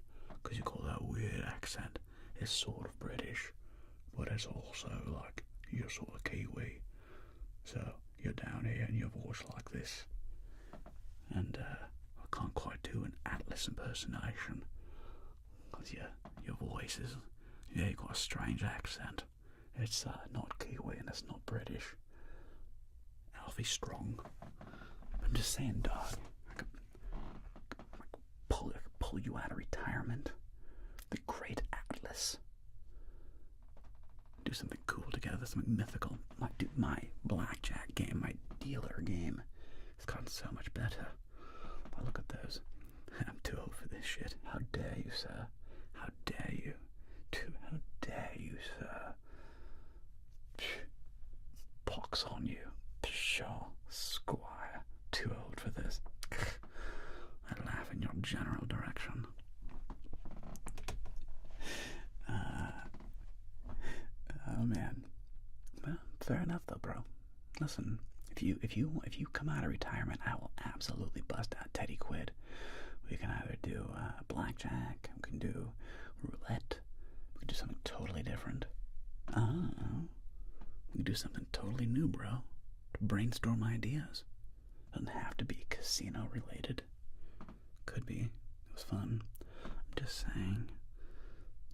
[SPEAKER 1] because you got that weird accent. It's sort of British, but it's also like you're sort of Kiwi. So you're down here and your voice like this, and I can't quite do an Atlas impersonation, because your voice is, you got a strange accent. It's not Kiwi and it's not British. Alfie Strong. I'm just saying, dog. I could pull you out of retirement. The Great Atlas. Do something cool together, something mythical. My blackjack game, my dealer game, it's gotten so much better. But look at those. I'm too old for this shit. How dare you, sir? How dare you? How dare you, sir? Pox on you. Pshaw, squire. Too old for this. I laugh in your general direction. Oh man. Well, fair enough though, bro. Listen, if you come out of retirement, I will absolutely bust out Teddy Quid. We can either do blackjack, we can do roulette, we can do something totally different. We can do something totally new, bro. To brainstorm ideas. Doesn't have to be casino related. Could be. It was fun. I'm just saying,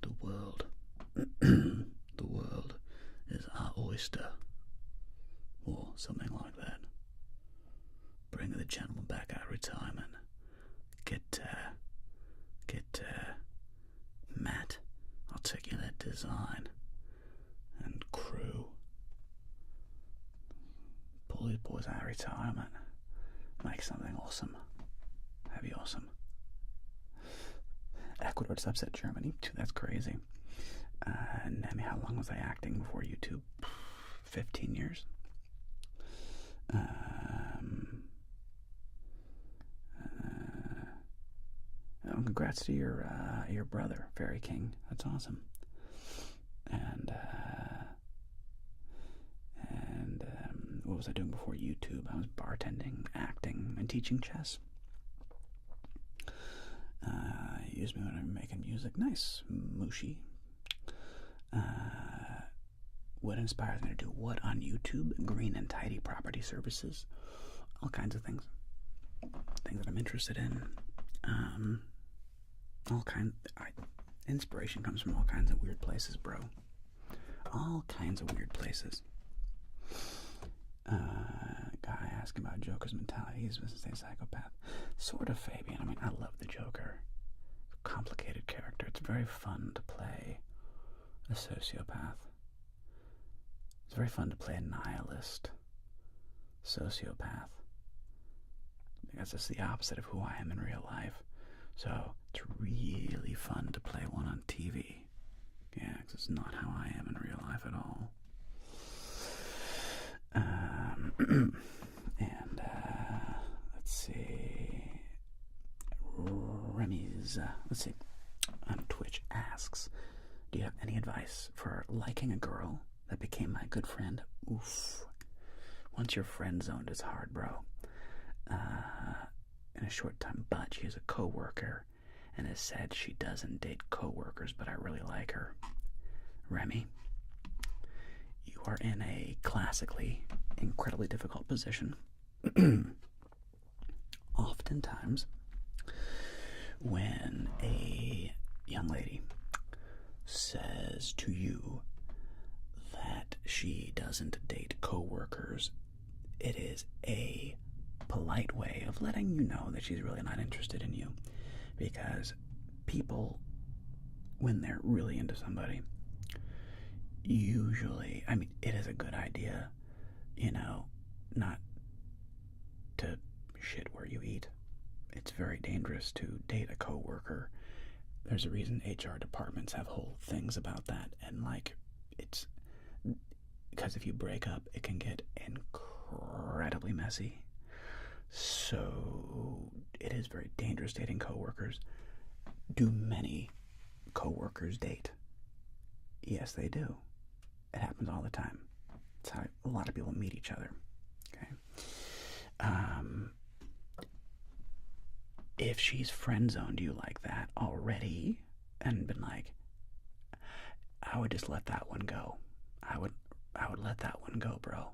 [SPEAKER 1] the world, the world is our oyster, or something like that. Bring the gentleman back out of retirement. Get Matt, articulate design, and crew. Pull these boys out of retirement. Make something awesome. That'd be awesome. Ecuador to upset Germany. That's crazy. Nami, how long was I acting before YouTube? 15 years. Congrats to your brother, Fairy King. That's awesome. And what was I doing before YouTube? I was bartending, acting, and teaching chess. Use me when I'm making music. Nice. Mushi. What inspires me to do what on YouTube? Green and tidy property services. All kinds of things. Things that I'm interested in. Inspiration comes from all kinds of weird places, bro. All kinds of weird places. Guy asking about Joker's mentality. He's supposed to say psychopath. Sort of Fabian. I mean, I love the Joker. Complicated character. It's very fun to play a sociopath. It's very fun to play a nihilist sociopath. Because it's the opposite of who I am in real life. So it's really fun to play one on TV. Yeah, because it's not how I am in real life at all. And let's see. Remy's, let's see, on Twitch asks, do you have any advice for liking a girl that became my good friend? Oof. Once you're friend zoned, it's hard, bro. In a short time, but she is a co-worker and has said she doesn't date co-workers, but I really like her. Remy, you are in a classically incredibly difficult position. Oftentimes, when a young lady says to you that she doesn't date co-workers, it is a polite way of letting you know that she's really not interested in you. Because people, when they're really into somebody, usually, I mean, it is a good idea, not to shit where you eat. It's very dangerous to date a coworker. There's a reason HR departments have whole things about that, and it's because if you break up, it can get incredibly messy. So it is very dangerous dating coworkers. Do many coworkers date? Yes, they do. It happens all the time. It's how a lot of people meet each other. Okay. If she's friend zoned you like that already and been like, I would just let that one go. I would let that one go, bro.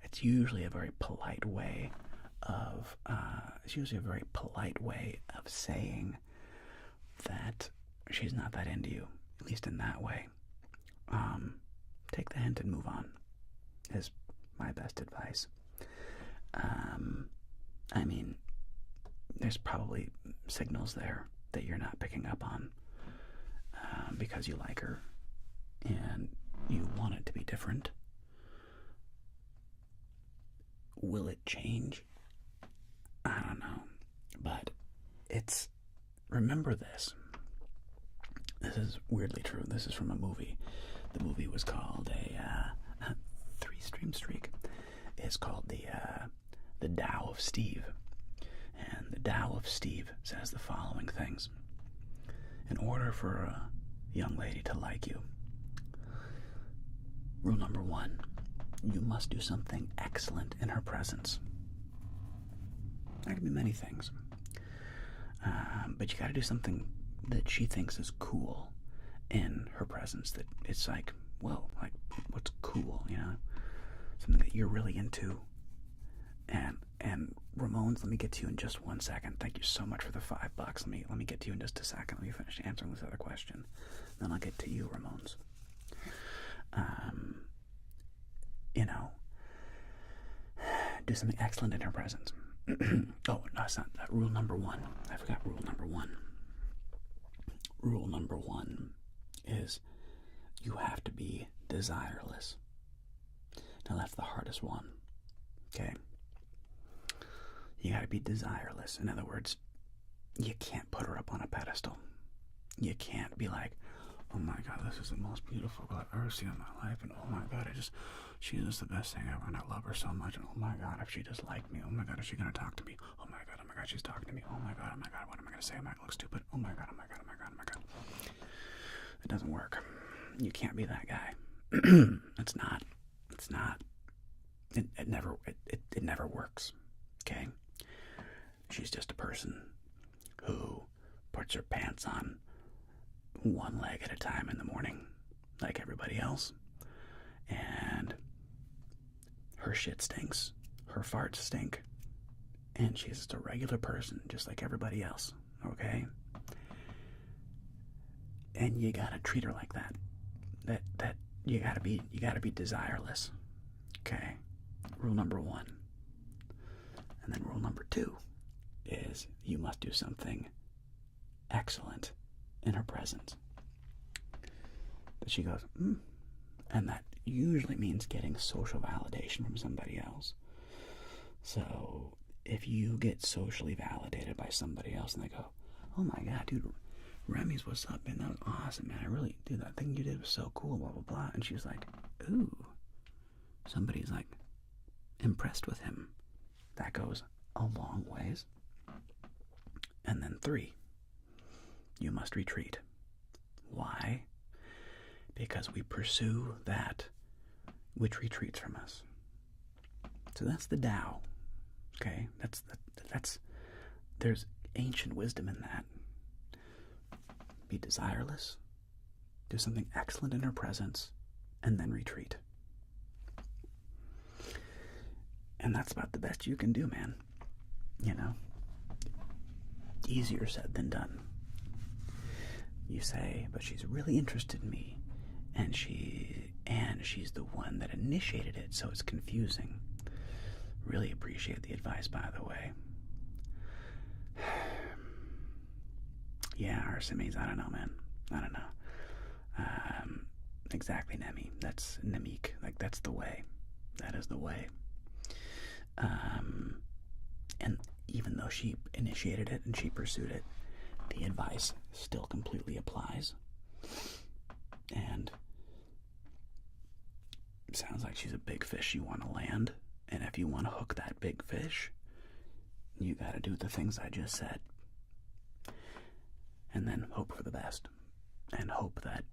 [SPEAKER 1] It's usually a very polite way of saying that she's not that into you, at least in that way. Take the hint and move on is my best advice. I mean, there's probably signals there that you're not picking up on because you like her and you want it to be different. Will it change? I don't know. But remember this. This is weirdly true. This is from a movie. The movie was called a 3-stream streak. It's called the Tao of Steve. And the Tao of Steve says the following things. In order for a young lady to like you, rule number 1, you must do something excellent in her presence. That can be many things. But you gotta do something that she thinks is cool in her presence. That it's like, whoa, like, what's cool, Something that you're really into. And Ramones, let me get to you in just 1 second. Thank you so much for the $5. Let me get to you in just a second. Let me finish answering this other question. Then I'll get to you, Ramones. Do something excellent in her presence. Oh, no, it's not that. Rule number 1. I forgot rule number 1. Rule number 1 is you have to be desireless. Now that's the hardest one. Okay? You gotta be desireless. In other words, you can't put her up on a pedestal. You can't be like, oh my God, this is the most beautiful girl I've ever seen in my life, and oh my God, she's just the best thing ever, and I love her so much, and oh my God, if she just liked me, oh my God, is she gonna talk to me? Oh my God, she's talking to me, oh my God, what am I gonna say? Am I gonna look stupid? Oh my God, oh my God, oh my God, oh my God. It doesn't work. You can't be that guy. It's not. It never works. Okay? She's just a person who puts her pants on one leg at a time in the morning, like everybody else. And her shit stinks. Her farts stink. And she's just a regular person, just like everybody else. Okay? And you gotta treat her like that. That you gotta be desireless. Okay? Rule number 1. And then rule number 2 is you must do something excellent in her presence. That she goes, and that usually means getting social validation from somebody else. So if you get socially validated by somebody else and they go, oh my God, dude, Remy's, what's up, man? That was awesome, man. I really, dude, that thing you did was so cool, blah, blah, blah. And she's like, ooh, somebody's like impressed with him. That goes a long ways. And then 3, you must retreat. Why? Because we pursue that which retreats from us. So that's the Tao. Okay? That's there's ancient wisdom in that. Be desireless, do something excellent in her presence, and then retreat. And that's about the best you can do, man. Easier said than done. You say, but she's really interested in me, and she's the one that initiated it, so it's confusing. Really appreciate the advice, by the way. Yeah, RSMEs, I don't know, man. I don't know. exactly, Nemi. That's Nemik. Like, that's the way. That is the way. And even though she initiated it and she pursued it, the advice still completely applies. And it sounds like she's a big fish you want to land. And if you want to hook that big fish, you got to do the things I just said. And then hope for the best. And hope that,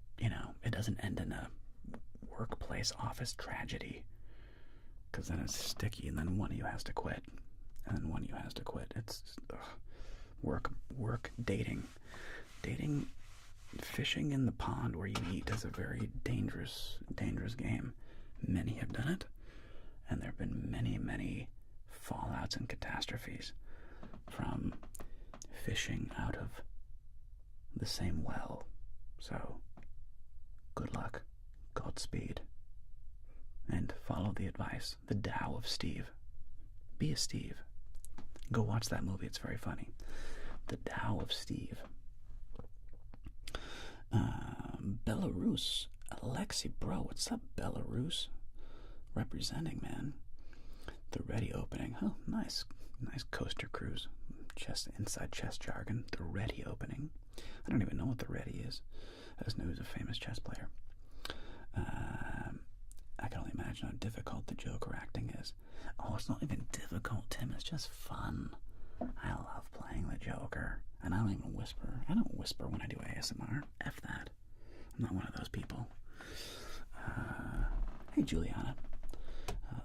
[SPEAKER 1] it doesn't end in a workplace office tragedy. Because then it's sticky, and then one of you has to quit. And then one of you has to quit. It's work, dating. Fishing in the pond where you eat is a very dangerous game. Many have done it, and there have been many, many fallouts and catastrophes from fishing out of the same well. So, good luck, Godspeed, and follow the advice, the Tao of Steve. Be a Steve. Go watch that movie, it's very funny. The Tao of Steve. Belarus. Alexi, bro, what's up, Belarus? Representing, man. The Ready opening. Oh, nice coaster cruise. Inside chess jargon. The Ready opening. I don't even know what the Ready is. I just know he's a famous chess player. I can only imagine how difficult the Joker acting is. Oh, it's not even difficult, Tim. It's just fun. I love playing the Joker. And I don't even whisper. I don't whisper when I do ASMR. F that. I'm not one of those people. Hey, Juliana.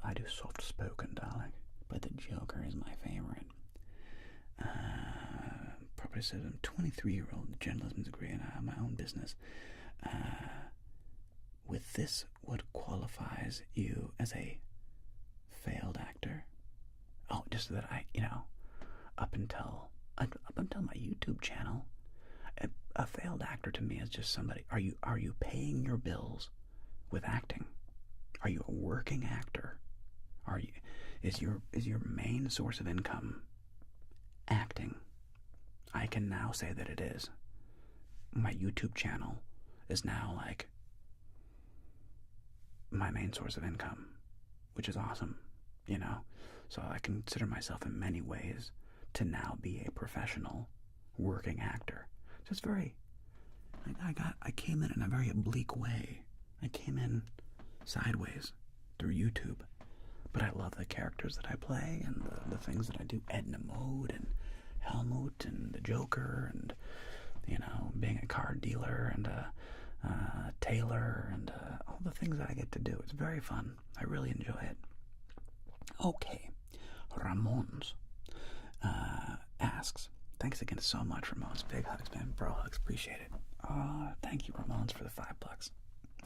[SPEAKER 1] I do soft-spoken, darling. But the Joker is my favorite. Probably says I'm a 23-year-old journalism degree and I have my own business. With this, what qualifies you as a failed actor? Oh, just that I, up until my YouTube channel, a failed actor to me is just somebody. Are you paying your bills with acting? Are you a working actor? Is your main source of income acting? I can now say that it is. My YouTube channel is now like my main source of income, which is awesome, So I consider myself in many ways to now be a professional working actor. Just very, I came in a very oblique way. I came in sideways through YouTube, but I love the characters that I play and the things that I do. Edna Mode and Helmut and the Joker and, being a card dealer and a tailor and all the things that I get to do. It's very fun. I really enjoy it. Okay. Ramones asks, thanks again so much, Ramones. Big hugs, man. Bro hugs. Appreciate it. Thank you, Ramones, for the $5.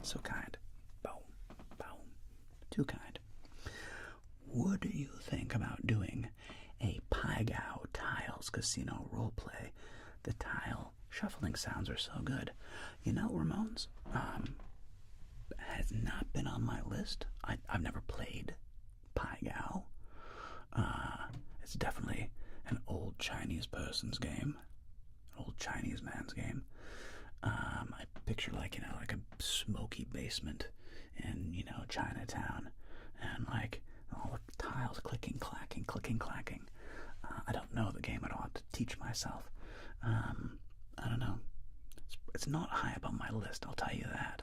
[SPEAKER 1] So kind. Boom. Boom. Too kind. Would you think about doing a Paigao Tiles Casino roleplay? The tile shuffling sounds are so good. Ramones, has not been on my list. I've never played Paigao. It's definitely an old Chinese person's game. Old Chinese man's game. I picture like a smoky basement in, Chinatown. And all the tiles clicking, clacking. I don't know the game at all. I have to teach myself. I don't know. It's not high up on my list, I'll tell you that.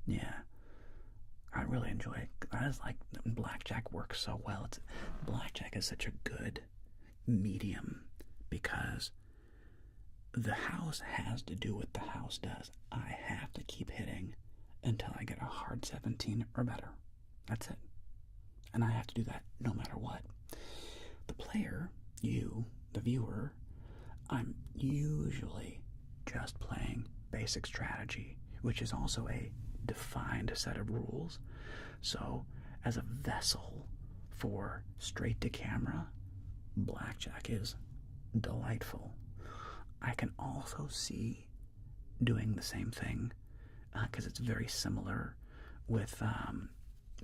[SPEAKER 1] Yeah. I really enjoy it. I just like blackjack works so well. Blackjack is such a good medium because the house has to do what the house does. I have to keep hitting until I get a hard 17 or better. That's it. And I have to do that no matter what. The player, you, the viewer, I'm usually just playing basic strategy, which is also a defined set of rules. So, as a vessel for straight to camera, blackjack is delightful. I can also see doing the same thing because it's very similar with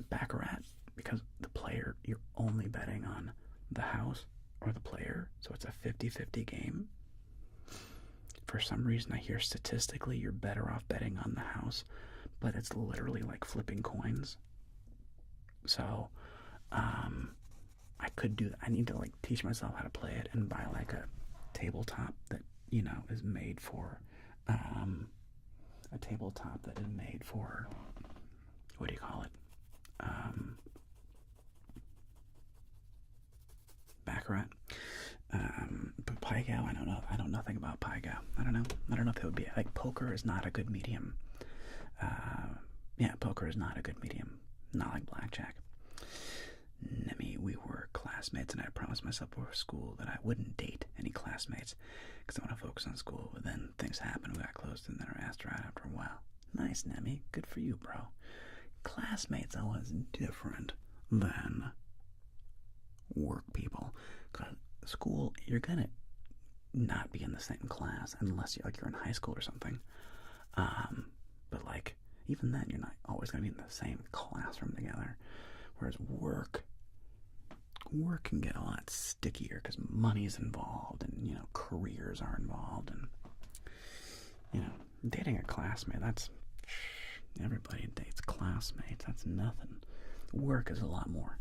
[SPEAKER 1] Baccarat, because the player, you're only betting on the house or the player, so it's a 50-50 game. For some reason, I hear statistically you're better off betting on the house, but it's literally like flipping coins. So, I could do that. I need to like teach myself how to play it and buy like a tabletop that, you know, is made for, what do you call it? Baccarat. But Pai-Gow, I don't know. I know nothing about Pai-Gow. I don't know if it would be like poker is not a good medium. Yeah, poker is not a good medium. Not like blackjack. Nemi, we were classmates, and I promised myself before school that I wouldn't date any classmates because I want to focus on school. But then things happened. We got close, and then I asked her out after a while. Nice, Nemi. Good for you, bro. Classmates always different than work people. Because school, you're gonna not be in the same class unless you're in high school or something. But like even then, you're not always gonna be in the same classroom together. Whereas work can get a lot stickier because money's involved and, you know, careers are involved, and, you know, dating a classmate, that's, everybody dates classmates, that's nothing. Work is a lot more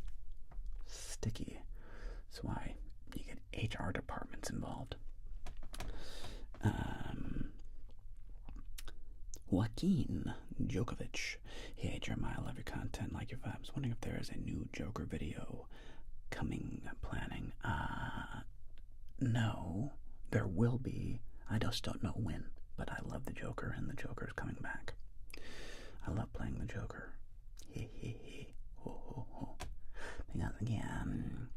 [SPEAKER 1] sticky. That's why you get HR departments involved. Joaquin Djokovic. Hey Jeremiah, I love your content, like your vibes. Wondering if there is a new Joker video coming, planning. No, there will be. I just don't know when, but I love the Joker, and the Joker is coming back. I love playing the Joker. He he. Ho ho ho. Because again,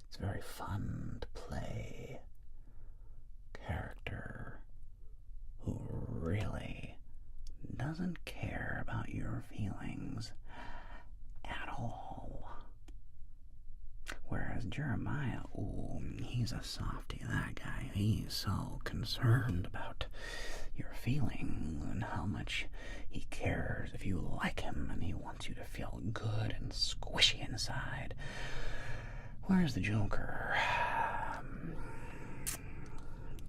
[SPEAKER 1] it's very fun to play character who really doesn't care about your feelings at all. Whereas Jeremiah, ooh, he's a softie, that guy. He's so concerned about your feelings and how much he cares if you like him, and he wants you to feel good and squishy inside. Whereas the Joker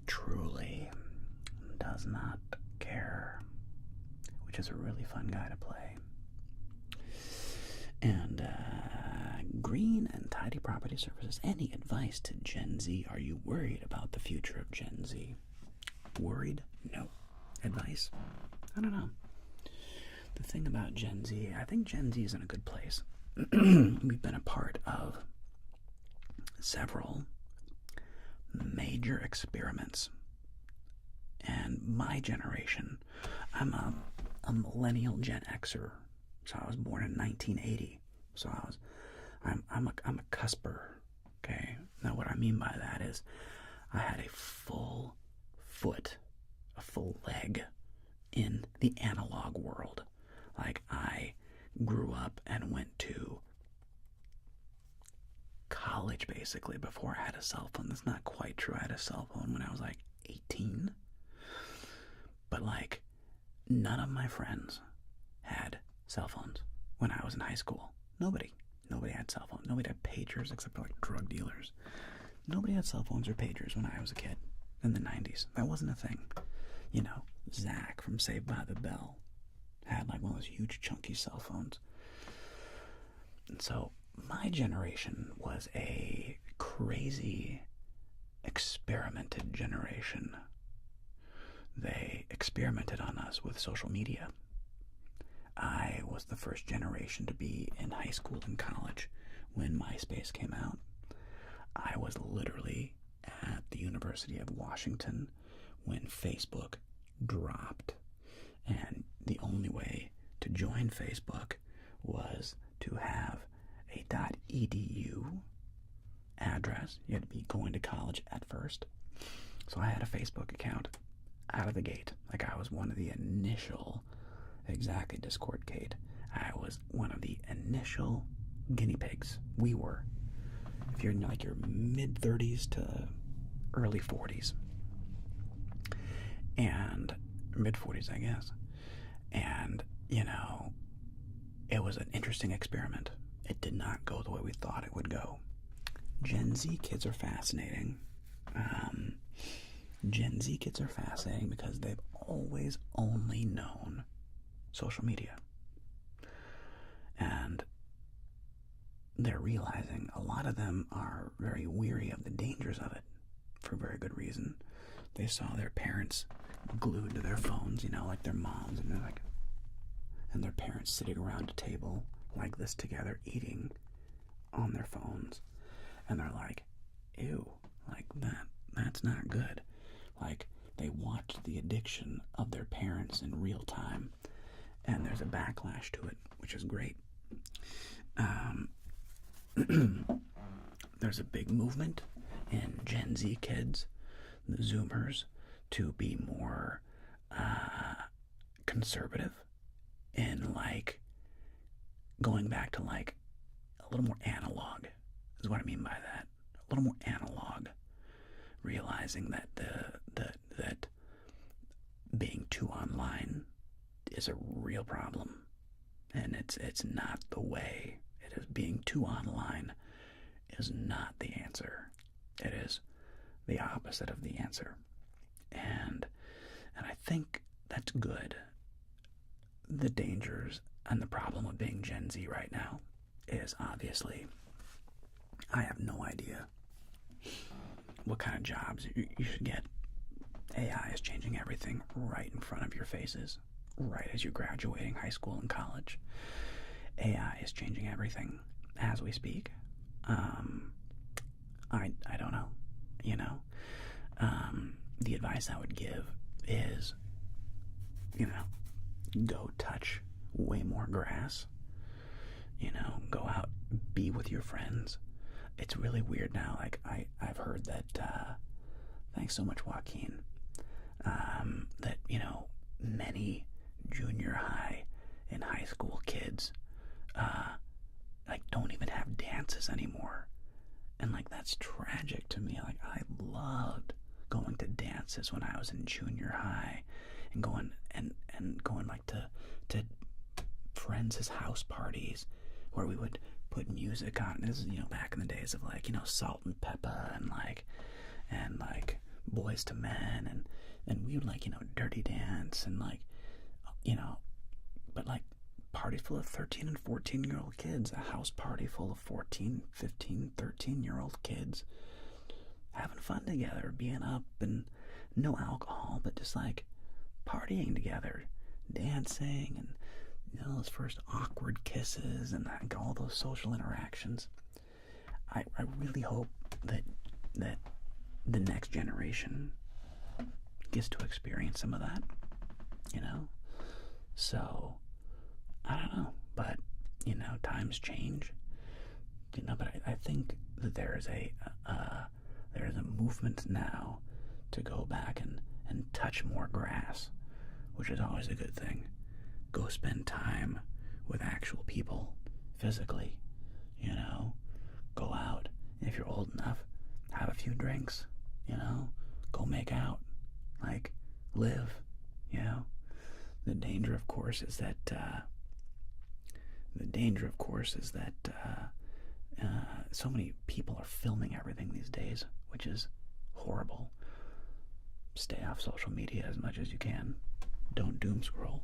[SPEAKER 1] truly does not care, which is a really fun guy to play. And Green and Tidy Property Services. Any advice to Gen Z? Are you worried about the future of Gen Z? Worried? No. Advice? I don't know. The thing about Gen Z, I think Gen Z is in a good place. We've been a part of several major experiments. And my generation, I'm a millennial Gen Xer, so I was born in 1980. So I'm a cusper. Okay. Now what I mean by that is, I had a full foot, a full leg in the analog world. Like, I grew up and went to college basically before I had a cell phone. That's not quite true. I had a cell phone when I was like 18. But like, none of my friends had cell phones when I was in high school. Nobody had cell phones. Nobody had pagers except for like drug dealers. Nobody had cell phones or pagers when I was a kid in the 90s. That wasn't a thing. You know, Zach from Saved by the Bell had like one of those huge chunky cell phones. And so my generation was a crazy experimented generation. They experimented on us with social media. I was the first generation to be in high school and college when MySpace came out. I was literally at the University of Washington when Facebook dropped. And the only way to join Facebook was to have a .edu address. You had to be going to college at first. So I had a Facebook account out of the gate. Like, I was one of the initial, exactly, Discord Kate. I was one of the initial guinea pigs. We were. If you're in like your mid 30s to early 40s. And mid 40s, I guess. And, you know, it was an interesting experiment. It did not go the way we thought it would go. Gen Z kids are fascinating. Gen Z kids are fascinating because they've always only known social media. And they're realizing a lot of them are very weary of the dangers of it for very good reason. They saw their parents glued to their phones, you know, like their moms, and they're like, and their parents sitting around a table like this together eating on their phones, and they're like, ew, like that's not good. Like, they watch the addiction of their parents in real time, and there's a backlash to it, which is great. There's a big movement in Gen Z kids, the Zoomers, to be more conservative in, like, going back to, like, a little more analog is what I mean by that. A little more analog, realizing that that being too online is a real problem, and it's not the way. It is being too online is not the answer. It is the opposite of the answer, and I think that's good. The dangers and the problem of being Gen Z right now is obviously, I have no idea what kind of jobs you should get. AI is changing everything right in front of your faces, right as you're graduating high school and college. AI is changing everything as we speak. I don't know, you know. The advice I would give is, you know, go touch way more grass. You know, go out, be with your friends. It's really weird now. Like, I've heard that, thanks so much, Joaquin, that, you know, many junior high and high school kids, like, don't even have dances anymore. And, like, that's tragic to me. Like, I loved going to dances when I was in junior high, and going like to friends' house parties where we would put music on. This is, you know, back in the days of, like, you know, Salt and Pepper and like Boys to Men, and we would, like, you know, dirty dance and, like, you know, but, like, parties full of 13 and 14-year-old kids, a house party full of 14, 15, 13-year-old kids having fun together, being up, and no alcohol, but just, like, partying together, dancing, and, you know, those first awkward kisses and, like, all those social interactions. I really hope that the next generation gets to experience some of that, you know? So, I don't know, but, you know, times change, you know, but I think that there is a movement now to go back and touch more grass, which is always a good thing. Go spend time with actual people, physically, you know, go out, and if you're old enough, have a few drinks, you know, go make out, like, live, you know. The danger, of course, is that so many people are filming everything these days, which is horrible. Stay off social media as much as you can. Don't doom scroll.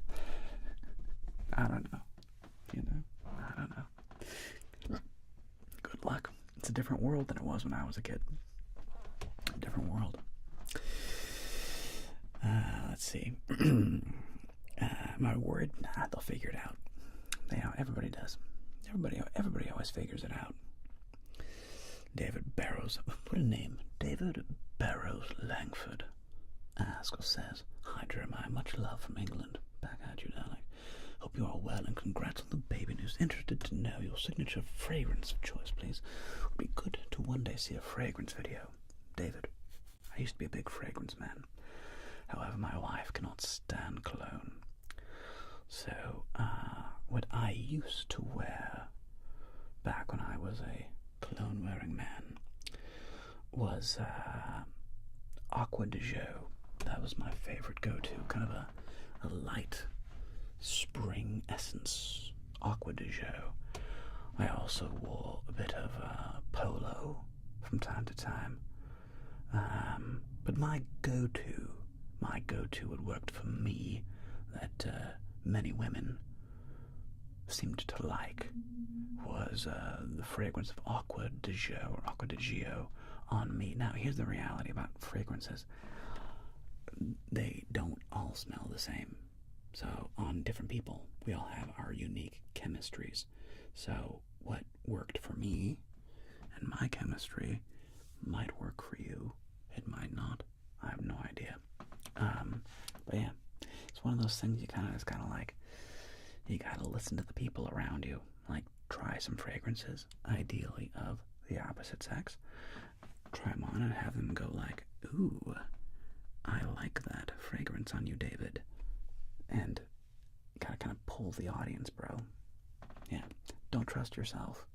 [SPEAKER 1] I don't know. You know? I don't know. Good luck. It's a different world than it was when I was a kid. A different world. Let's see. Am I worried? Nah, they'll figure it out. Everybody does. Everybody always figures it out. David Barrows. What a name. David Barrows Langford. Askell says, "Hi Jeremiah, much love from England. Back at you, darling. Hope you are well, and congrats on the baby news. Interested to know your signature fragrance of choice, please. Would be good to one day see a fragrance video." David, I used to be a big fragrance man. However, my wife cannot stand cologne. So, what I used to wear back when I was a cologne-wearing man was Aqua de Jo. That was my favorite go-to, kind of a light spring essence, Aqua de Jo. I also wore a bit of Polo from time to time. But my go-to what worked for me, that many women seemed to like was the fragrance of Acqua di Gio on me. Now, here's the reality about fragrances. They don't all smell the same. So, on different people, we all have our unique chemistries. So, what worked for me and my chemistry might work for you. It might not. I have no idea. But yeah, it's one of those things you kind of like, you gotta listen to the people around you. Like, try some fragrances, ideally of the opposite sex. Try them on and have them go like, ooh, I like that fragrance on you, David. And gotta kind of pull the audience, bro. Yeah, don't trust yourself.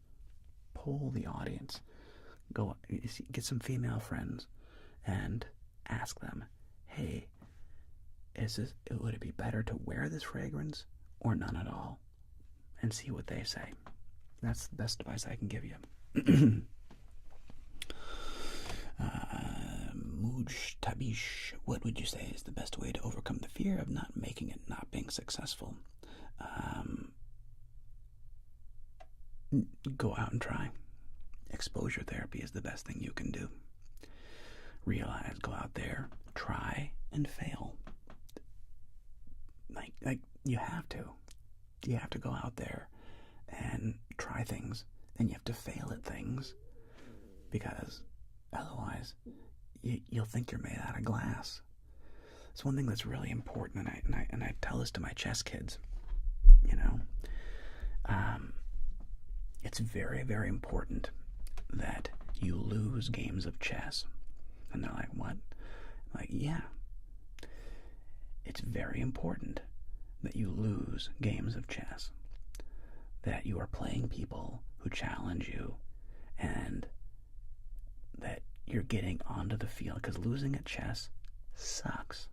[SPEAKER 1] Pull the audience. Go get some female friends and ask them, hey, would it be better to wear this fragrance or none at all? And see what they say. That's the best advice I can give you. Muj Tabish, what would you say is the best way to overcome the fear of not making it, not being successful? Go out and try. Exposure therapy is the best thing you can do. Realize, go out there, try, and fail. Like you have to. You have to go out there and try things, and you have to fail at things, because otherwise you'll think you're made out of glass. It's one thing that's really important, and I tell this to my chess kids. You know, it's very, very important that you lose games of chess. And they're like, what? I'm like, yeah. It's very important that you lose games of chess. That you are playing people who challenge you, and that you're getting onto the field. Because losing at chess sucks.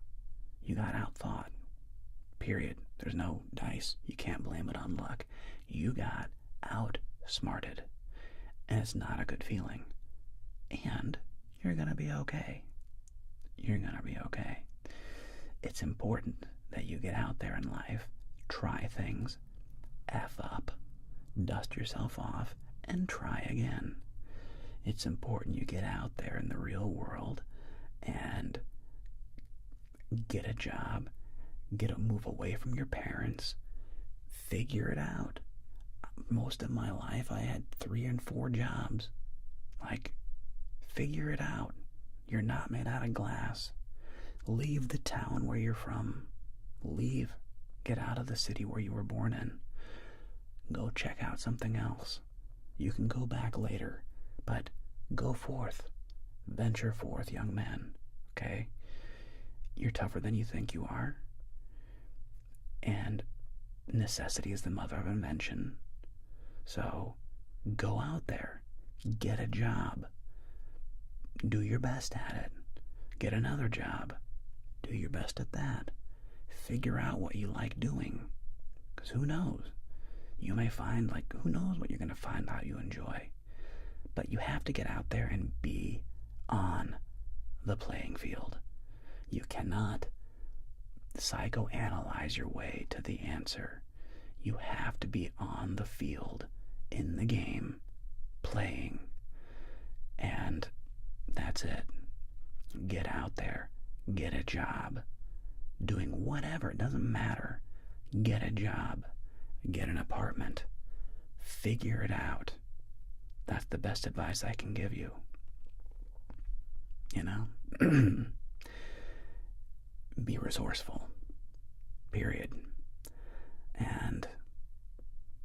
[SPEAKER 1] You got outthought. Period. There's no dice. You can't blame it on luck. You got outsmarted. And it's not a good feeling. And you're going to be okay. You're going to be okay. It's important that you get out there in life, try things, F up, dust yourself off, and try again. It's important you get out there in the real world and get a job, move away from your parents, figure it out. Most of my life I had 3 and 4 jobs. Like, figure it out. You're not made out of glass. Leave the town where you're from. Leave. Get out of the city where you were born in. Go check out something else. You can go back later, but go forth. Venture forth, young man. Okay? You're tougher than you think you are. And necessity is the mother of invention. So, go out there. Get a job. Do your best at it. Get another job. Do your best at that. Figure out what you like doing. Because who knows? You may find, who knows what you're going to find out you enjoy. But you have to get out there and be on the playing field. You cannot psychoanalyze your way to the answer. You have to be on the field, in the game, playing. And that's it. Get out there. Get a job. Doing whatever. It doesn't matter. Get a job. Get an apartment. Figure it out. That's the best advice I can give you. You know? Be resourceful. Period. And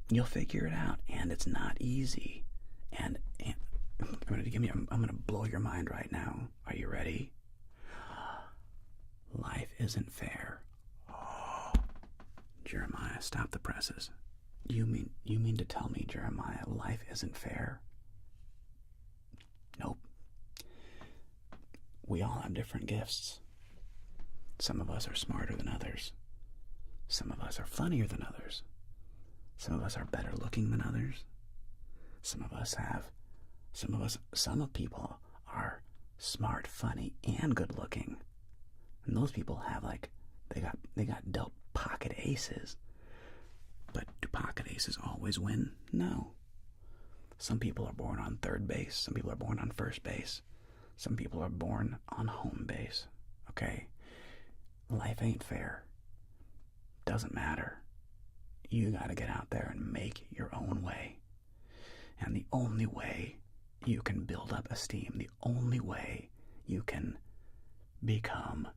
[SPEAKER 1] you'll figure it out. And it's not easy. And I'm gonna blow your mind right now. Are you ready? Life isn't fair. Jeremiah, stop the presses. You mean to tell me, Jeremiah, life isn't fair? Nope. We all have different gifts. Some of us are smarter than others. Some of us are funnier than others. Some of us are better looking than others. Some people are smart, funny, and good looking. And those people have they got dealt pocket aces. But do pocket aces always win? No. Some people are born on third base. Some people are born on first base. Some people are born on home base. Okay? Life ain't fair. Doesn't matter. You gotta get out there and make your own way. And the only way you can build up esteem, the only way you can become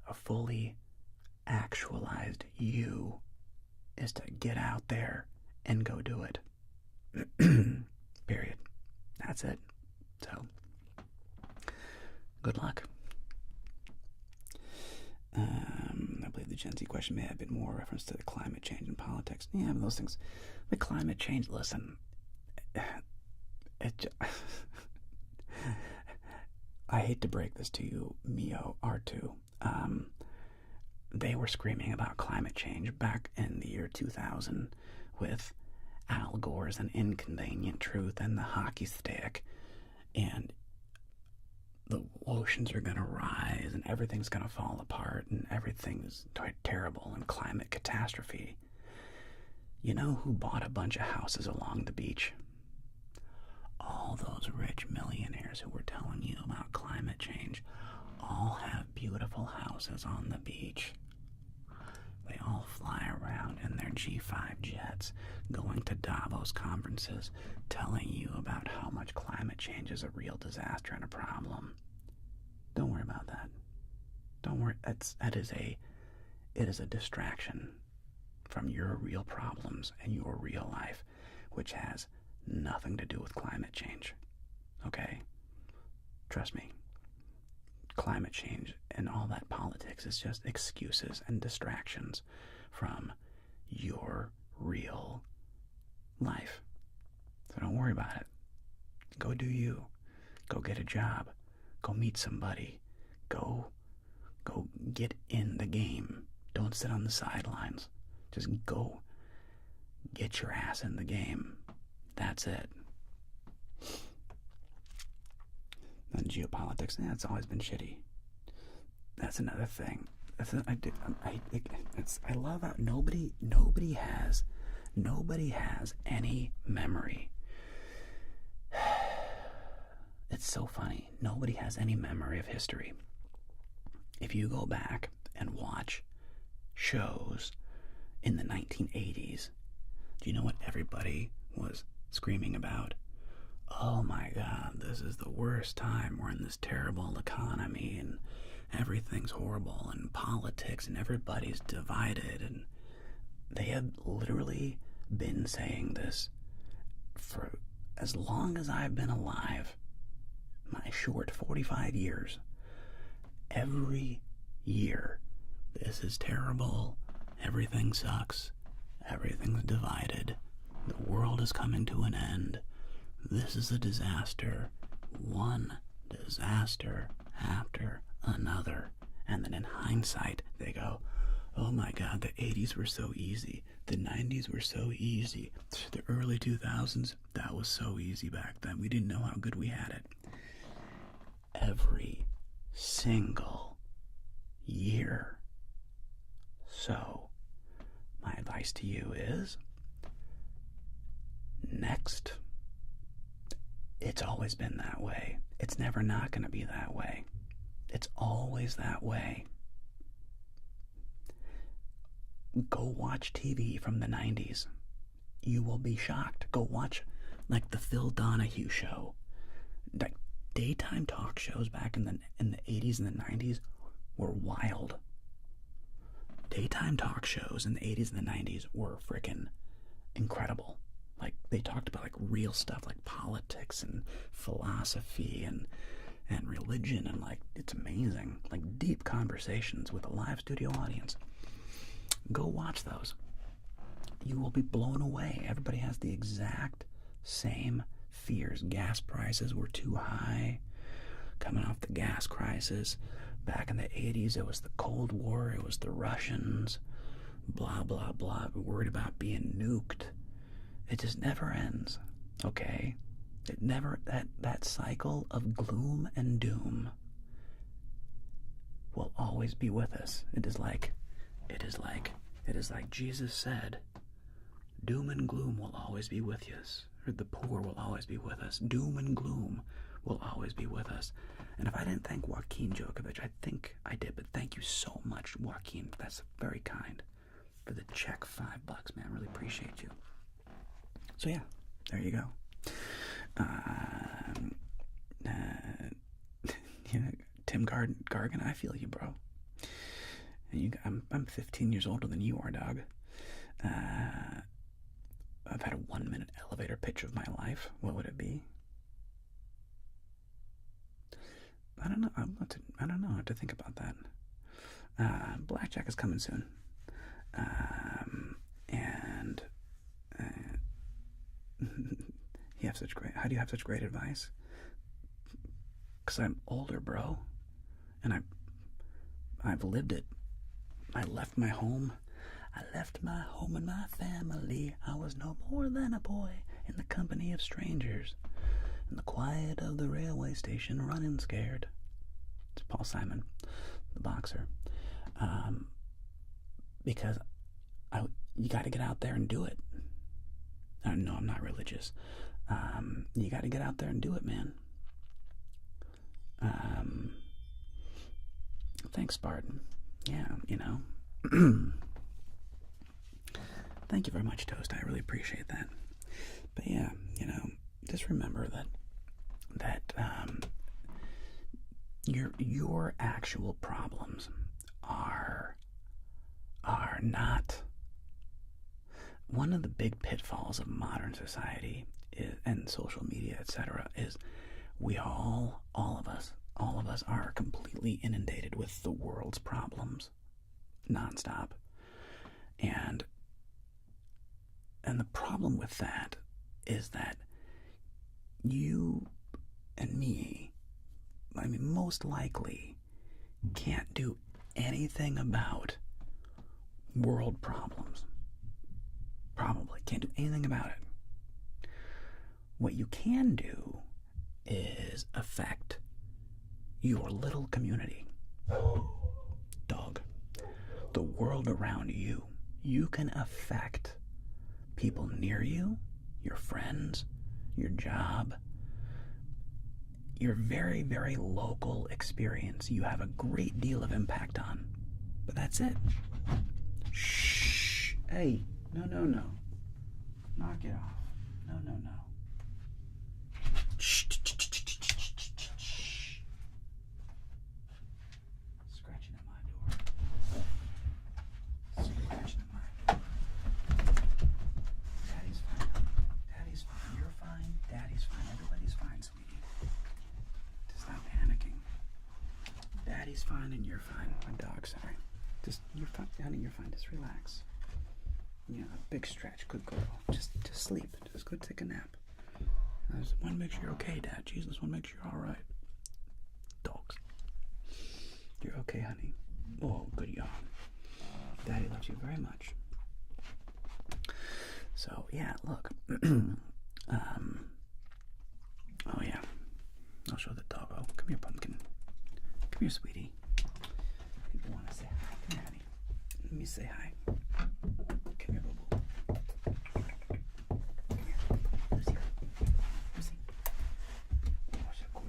[SPEAKER 1] a fully actualized you is to get out there and go do it. Period. That's it. So, good luck. I believe the Gen Z question may have been more reference to the climate change and politics. Yeah, but those things. The climate change, listen, I hate to break this to you, Mio R2. They were screaming about climate change back in the year 2000 with Al Gore's An Inconvenient Truth and the hockey stick, and the oceans are going to rise and everything's going to fall apart and everything's terrible and climate catastrophe. You know who bought a bunch of houses along the beach? All those rich millionaires who were telling you about climate change all have beautiful houses on the beach. They all fly around in their G5 jets, going to Davos conferences, telling you about how much climate change is a real disaster and a problem. Don't worry about that. Don't worry. It is a distraction from your real problems and your real life, which has nothing to do with climate change. Okay? Trust me. Climate change and all that politics is just excuses and distractions from your real life. So don't worry about it. Go do you. Go get a job. Go meet somebody. Go get in the game. Don't sit on the sidelines. Just go get your ass in the game. That's it. And geopolitics, it's always been shitty. That's another thing. I love how nobody has any memory. It's so funny. Nobody has any memory of history. If you go back and watch shows in the 1980s, do you know what everybody was screaming about? Oh my God, this is the worst time. We're in this terrible economy and everything's horrible and politics and everybody's divided. And they have literally been saying this for as long as I've been alive, my short 45 years. Every year, this is terrible. Everything sucks. Everything's divided. The world is coming to an end. This is a disaster. One disaster after another. And then in hindsight, they go, oh my God, the 80s were so easy. The 90s were so easy. The early 2000s, that was so easy back then. We didn't know how good we had it. Every single year. So, my advice to you is, next. It's always been that way. It's never not going to be that way. It's always that way. Go watch TV from the 90s. You will be shocked. Go watch, like, the Phil Donahue show. Like, daytime talk shows back in the 80s and the 90s were wild. Daytime talk shows in the 80s and the 90s were freaking incredible. Like, they talked about, like, real stuff, like politics and philosophy and religion, and, like, it's amazing. Like, deep conversations with a live studio audience. Go watch those. You will be blown away. Everybody has the exact same fears. Gas prices were too high. Coming off the gas crisis. Back in the 80s, it was the Cold War. It was the Russians. Blah, blah, blah. We're worried about being nuked. It just never ends, okay? It never, that cycle of gloom and doom will always be with us. It is like It is like Jesus said, doom and gloom will always be with us. Or the poor will always be with us. Doom and gloom will always be with us. And if I didn't thank Joaquin Djokovic, I think I did, but thank you so much, Joaquin. That's very kind. For the check, $5, man. Really appreciate you. So yeah, there you go. Tim Gargan, I feel you, bro. And I'm 15 years older than you are, dog. I've had a 1-minute elevator pitch of my life. What would it be? I don't know. I don't know. I have to think about that. Blackjack is coming soon. And how do you have such great advice? Because I'm older, bro, and I've lived it. I left my home and my family. I was no more than a boy in the company of strangers, in the quiet of the railway station, running scared. It's Paul Simon, the boxer. Because you got to get out there and do it. No, I'm not religious. You got to get out there and do it, man. Thanks, Spartan. Yeah, Thank you very much, Toast. I really appreciate that. But yeah, just remember that your actual problems are not. One of the big pitfalls of modern society and social media, etc., is we all of us are completely inundated with the world's problems nonstop. And the problem with that is that you and me, most likely can't do anything about world problems. Probably can't do anything about it. What you can do is affect your little community. Dog. The world around you. You can affect people near you, your friends, your job, your very, very local experience. You have a great deal of impact on. But that's it. Shh. Hey. No. Knock it off. No. Shh. Scratching at my door. Scratching at my door. Daddy's fine. Daddy's fine. You're fine. Daddy's fine. Everybody's fine, sweetie. Just stop panicking. Daddy's fine and you're fine. My dog's sorry. You're fine. Honey, you're fine. Just relax. A big stretch. Good girl. Just sleep. Just go take a nap. I just want to make sure you're okay, Dad. Jesus, want to make sure you're all right. Dogs. You're okay, honey. Oh, good yawn. Daddy loves you very much. So, yeah, look. Oh, yeah. I'll show the doggo. Come here, pumpkin. Come here, sweetie. People want to say hi. Come here, honey. Let me say hi. Come here, boo-boo. Come here. Lucy. Oh, so good.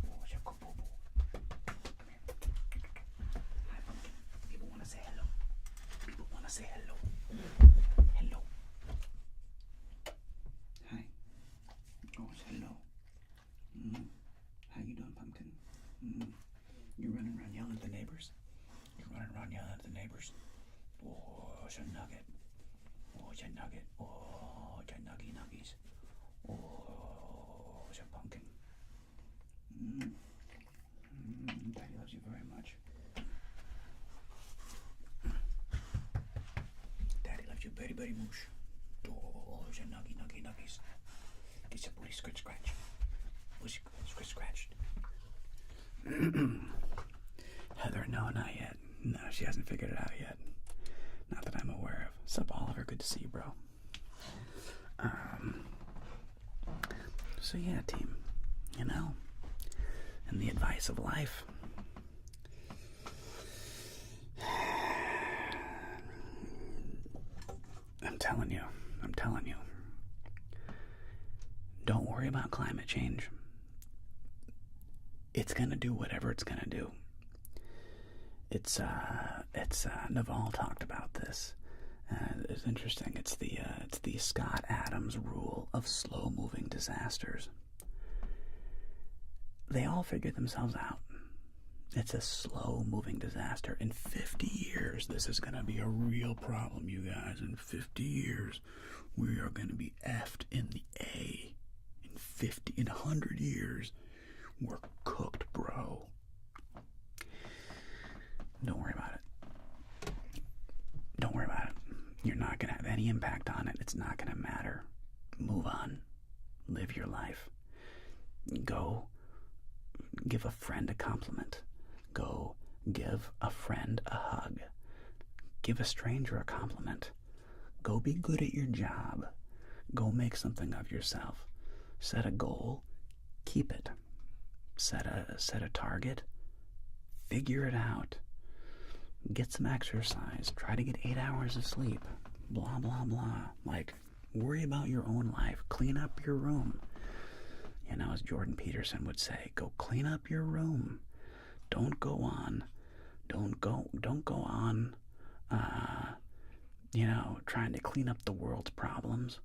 [SPEAKER 1] Oh, so good, boo-boo. Come here. Hi, pumpkin. People want to say hello. People want to say hello. Hello. Hi. Oh, hello. How you doing, pumpkin? You running around yelling at the neighbors? You're running around yelling at the neighbors? Oh, it's a nugget. Oh, it's a nugget. Oh, it's a nuggies. Oh, it's a pumpkin. Daddy loves you very much. Daddy loves you very, very much. Oh, it's a nuggies. It's a booty scratch. Scratched. Heather, no, not yet. No, she hasn't figured it out yet. Not that I'm aware of. Sup, Oliver? Good to see you, bro. So yeah, team. And the advice of life. I'm telling you. Don't worry about climate change. It's gonna do whatever it's gonna do. It's Naval talked about this. It's interesting. It's the Scott Adams rule of slow-moving disasters. They all figured themselves out. It's a slow-moving disaster. In 50 years, this is going to be a real problem, you guys. In 50 years, we are going to be effed in the A. In 100 years, we're cooked, bro. Don't worry about it. Don't worry about it. You're not going to have any impact on it. It's not going to matter. Move on. Live your life. Go give a friend a compliment. Go give a friend a hug. Give a stranger a compliment. Go be good at your job. Go make something of yourself. Set a goal. Keep it. Set a target. Figure it out. Get some exercise. Try to get 8 hours of sleep. Blah, blah, blah. Like, worry about your own life. Clean up your room. You know, as Jordan Peterson would say, go clean up your room. Don't go on, trying to clean up the world's problems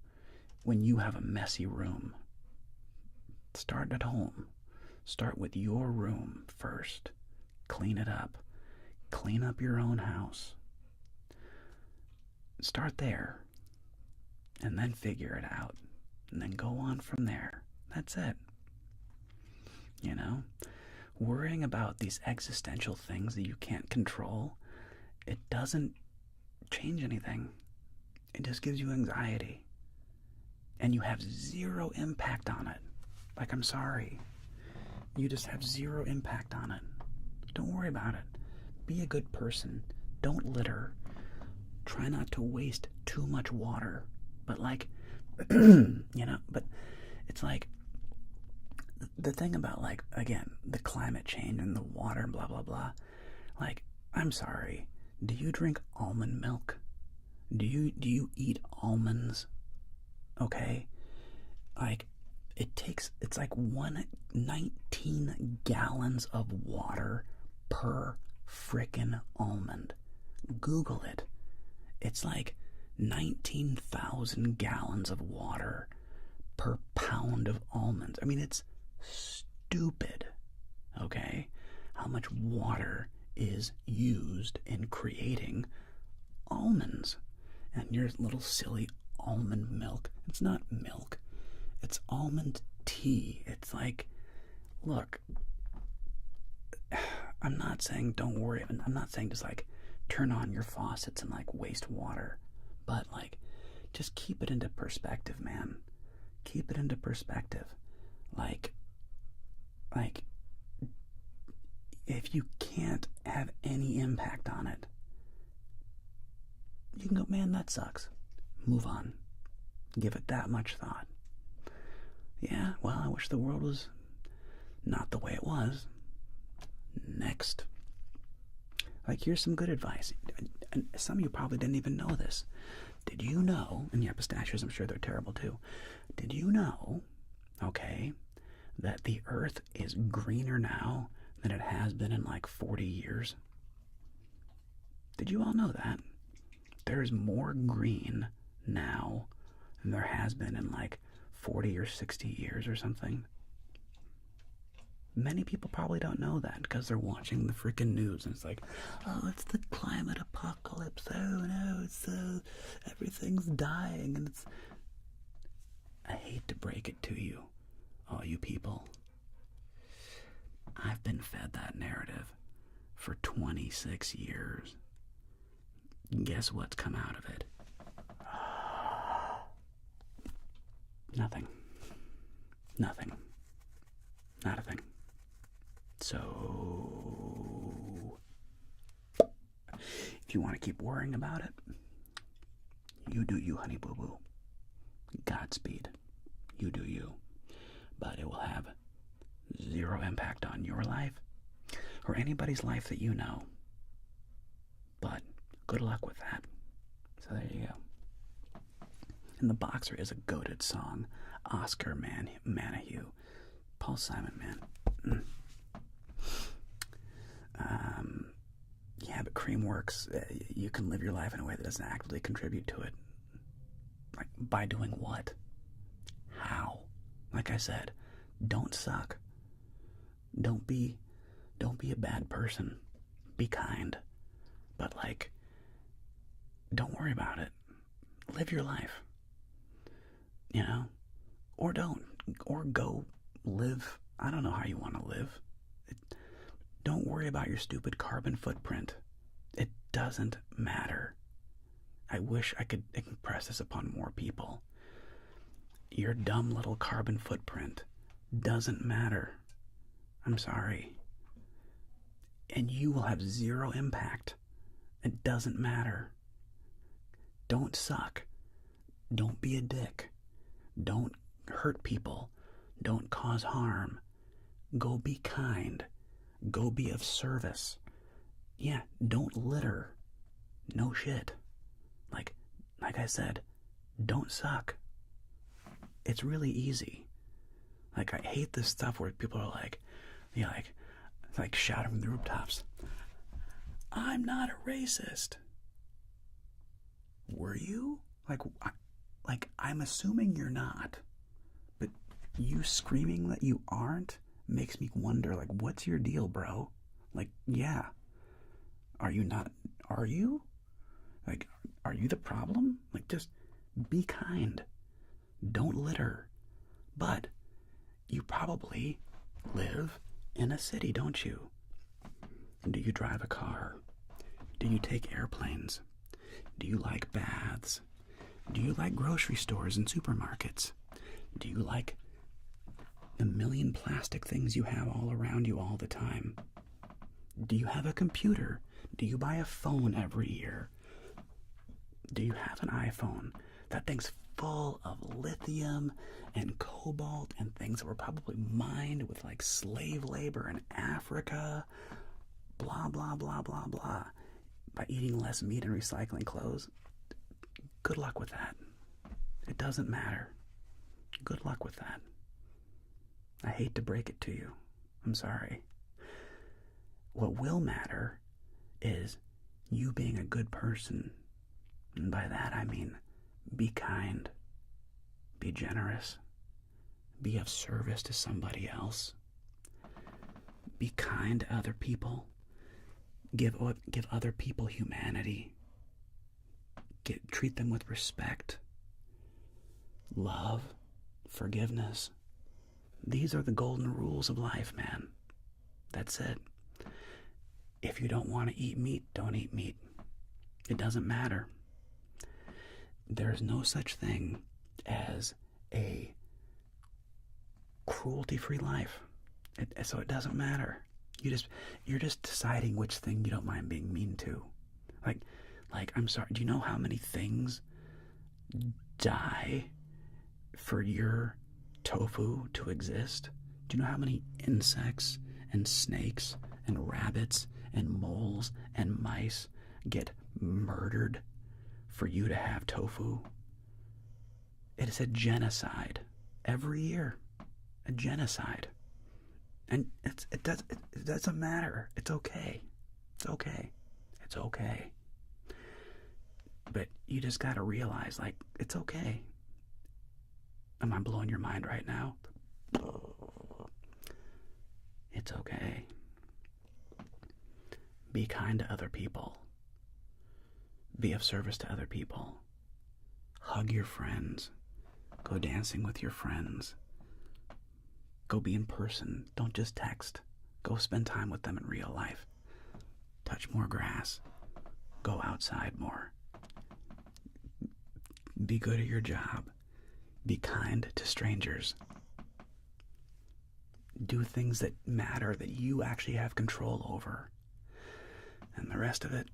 [SPEAKER 1] when you have a messy room. Start at home. Start with your room first. Clean it up. Clean up your own house. Start there. And then figure it out. And then go on from there. That's it. You know? Worrying about these existential things that you can't control, it doesn't change anything. It just gives you anxiety. And you have zero impact on it. Like, I'm sorry. You just have zero impact on it. Don't worry about it. Be a good person. Don't litter. Try not to waste too much water. But but it's like, the thing about, again, the climate change and the water and blah, blah, blah, I'm sorry, do you drink almond milk? Do you eat almonds? Okay? It's like 19 gallons of water per frickin' almond. Google it. It's like 19,000 gallons of water per pound of almonds. I mean, it's stupid, okay? How much water is used in creating almonds. And your little silly almond milk. It's not milk. It's almond tea. It's like, look, I'm not saying don't worry. I'm not saying just turn on your faucets and waste water. But just keep it into perspective, man. Keep it into perspective. If you can't have any impact on it, you can go, man, that sucks. Move on. Give it that much thought. Yeah, well, I wish the world was not the way it was. Next. Here's some good advice. And some of you probably didn't even know this. Did you know, and yeah, pistachios, I'm sure they're terrible too. Did you know, okay, that the earth is greener now than it has been in 40 years? Did you all know that? There's more green now than there has been in 40 or 60 years or something. Many people probably don't know that because they're watching the freaking news and it's oh, it's the climate apocalypse. Oh no, everything's dying, and I hate to break it to you, all you people. I've been fed that narrative for 26 years. Guess what's come out of it? Nothing. Nothing. Not a thing. So, if you want to keep worrying about it, you do you, honey boo boo. Godspeed. You do you. But it will have zero impact on your life or anybody's life that you know. But good luck with that. So there you go. And The Boxer is a goated song. Oscar Manahue. Paul Simon, man. Yeah, but Creamworks, you can live your life in a way that doesn't actively contribute to it. Like, by doing what? How? Like I said, don't suck. Don't be a bad person. Be kind. But, like, don't worry about it. Live your life. You know? Or don't. Or go live. I don't know how you want to live. Don't worry about your stupid carbon footprint. It doesn't matter. I wish I could impress this upon more people. Your dumb little carbon footprint doesn't matter. I'm sorry. And you will have zero impact. It doesn't matter. Don't suck. Don't be a dick. Don't hurt people. Don't cause harm. Go be kind. Go be of service. Yeah, don't litter. No shit. Like I said, don't suck. It's really easy. Like, I hate this stuff where people are like, like shouting from the rooftops, I'm not a racist. Were you? Like I'm assuming you're not. But you screaming that you aren't makes me wonder, like, what's your deal, bro? Like, yeah. Are you not? Are you? Like, are you the problem? Like, just be kind. Don't litter. But you probably live in a city, don't you? Do you drive a car? Do you take airplanes? Do you like baths? Do you like grocery stores and supermarkets? Do you like the million plastic things you have all around you all the time? Do you have a computer? Do you buy a phone every year? Do you have an iPhone? That thing's full of lithium and cobalt and things that were probably mined with, like, slave labor in Africa. Blah, blah, blah, blah, blah. By eating less meat and recycling clothes. Good luck with that. It doesn't matter. Good luck with that. I hate to break it to you. I'm sorry. What will matter is you being a good person. And by that I mean be kind. Be generous. Be of service to somebody else. Be kind to other people. Give other people humanity. Treat them with respect. Love. Forgiveness. These are the golden rules of life, man. That's it. If you don't want to eat meat, don't eat meat. It doesn't matter. There's no such thing as a cruelty-free life. So it doesn't matter. You're just deciding which thing you don't mind being mean to. Like, I'm sorry, do you know how many things die for your tofu to exist? Do you know how many insects and snakes and rabbits and moles and mice get murdered for you to have tofu? It is a genocide every year. A genocide. And it doesn't matter. It's okay. It's okay. It's okay. But you just gotta realize, like, it's okay. Am I blowing your mind right now? It's okay. Be kind to other people. Be of service to other people. Hug your friends. Go dancing with your friends. Go be in person. Don't just text. Go spend time with them in real life. Touch more grass. Go outside more. Be good at your job. Be kind to strangers. Do things that matter, that you actually have control over. And the rest of it,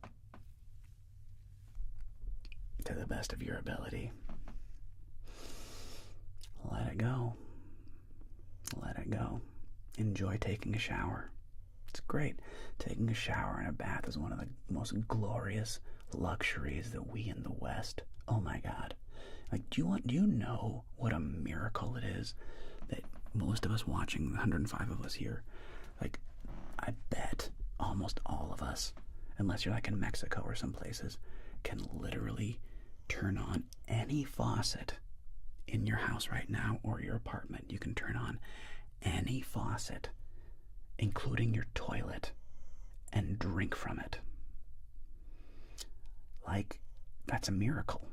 [SPEAKER 1] to the best of your ability. Let it go. Let it go. Enjoy taking a shower. It's great. Taking a shower and a bath is one of the most glorious luxuries that we in the West, oh my God. Like, do you know what a miracle it is that most of us watching, the 105 of us here, like, I bet almost all of us, unless you're like in Mexico or some places, can literally turn on any faucet in your house right now or your apartment. You can turn on any faucet, including your toilet, and drink from it. Like, that's a miracle.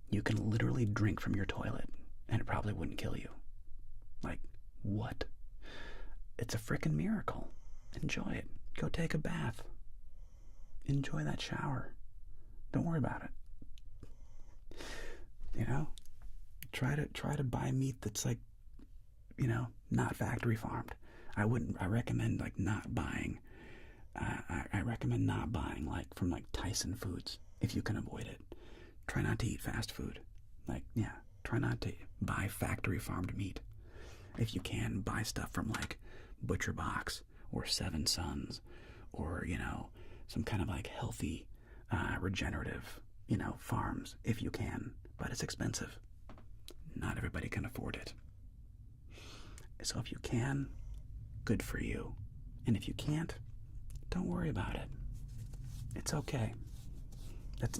[SPEAKER 1] You can literally drink from your toilet and it probably wouldn't kill you. Like, what? It's a frickin' miracle. Enjoy it. Go take a bath. Enjoy that shower. Don't worry about it. You know? Try to buy meat that's like, you know, not factory farmed. I recommend like not buying. I recommend not buying like from like Tyson Foods if you can avoid it. Try not to eat fast food. Like, yeah, try not to buy factory farmed meat. If you can, buy stuff from like Butcher Box or Seven Sons or, you know, some kind of like healthy, regenerative, you know, farms if you can. But it's expensive. Not everybody can afford it. So if you can, good for you. And if you can't, don't worry about it. It's okay.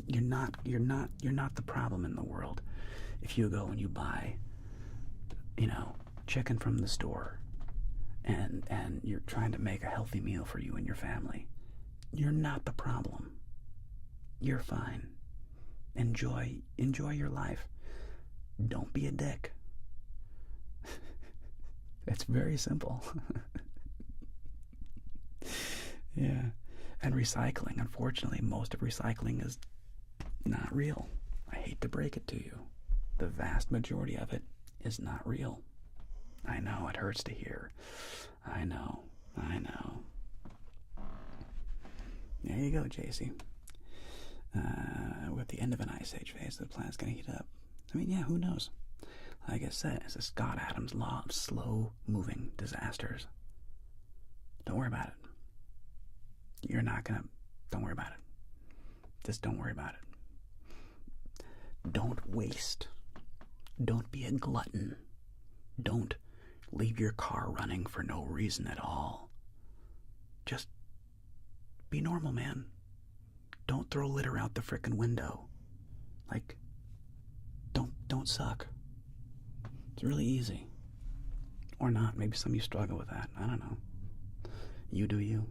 [SPEAKER 1] You're not the problem in the world. If you go and you buy, you know, chicken from the store and you're trying to make a healthy meal for you and your family, you're not the problem. You're fine. Enjoy your life. Don't be a dick. It's very simple. Yeah. And recycling, unfortunately, most of recycling is not real. I hate to break it to you. The vast majority of it is not real. I know, it hurts to hear. I know. There you go, JC. With the end of an ice age phase, the planet's going to heat up. I mean, yeah, who knows? Like I said, it's a Scott Adams law of slow-moving disasters. Don't worry about it. Don't worry about it. Just don't worry about it. Don't waste. Don't be a glutton. Don't leave your car running for no reason at all. Just be normal, man. Don't throw litter out the frickin' window. Like, don't suck. It's really easy. Or not. Maybe some of you struggle with that. I don't know. You do you.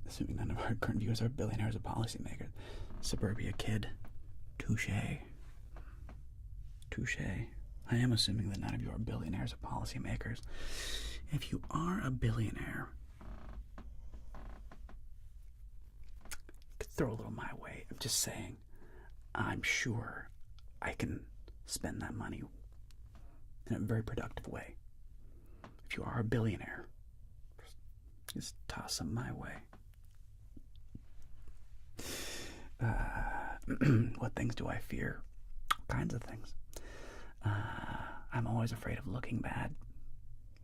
[SPEAKER 1] Assuming none of our current viewers are billionaires or policymakers. Suburbia kid. Touche. I am assuming that none of you are billionaires or policymakers. If you are a billionaire, throw a little my way. I'm just saying, I'm sure I can spend that money in a very productive way. If you are a billionaire, just toss some my way. What things do I fear? All kinds of things. I'm always afraid of looking bad.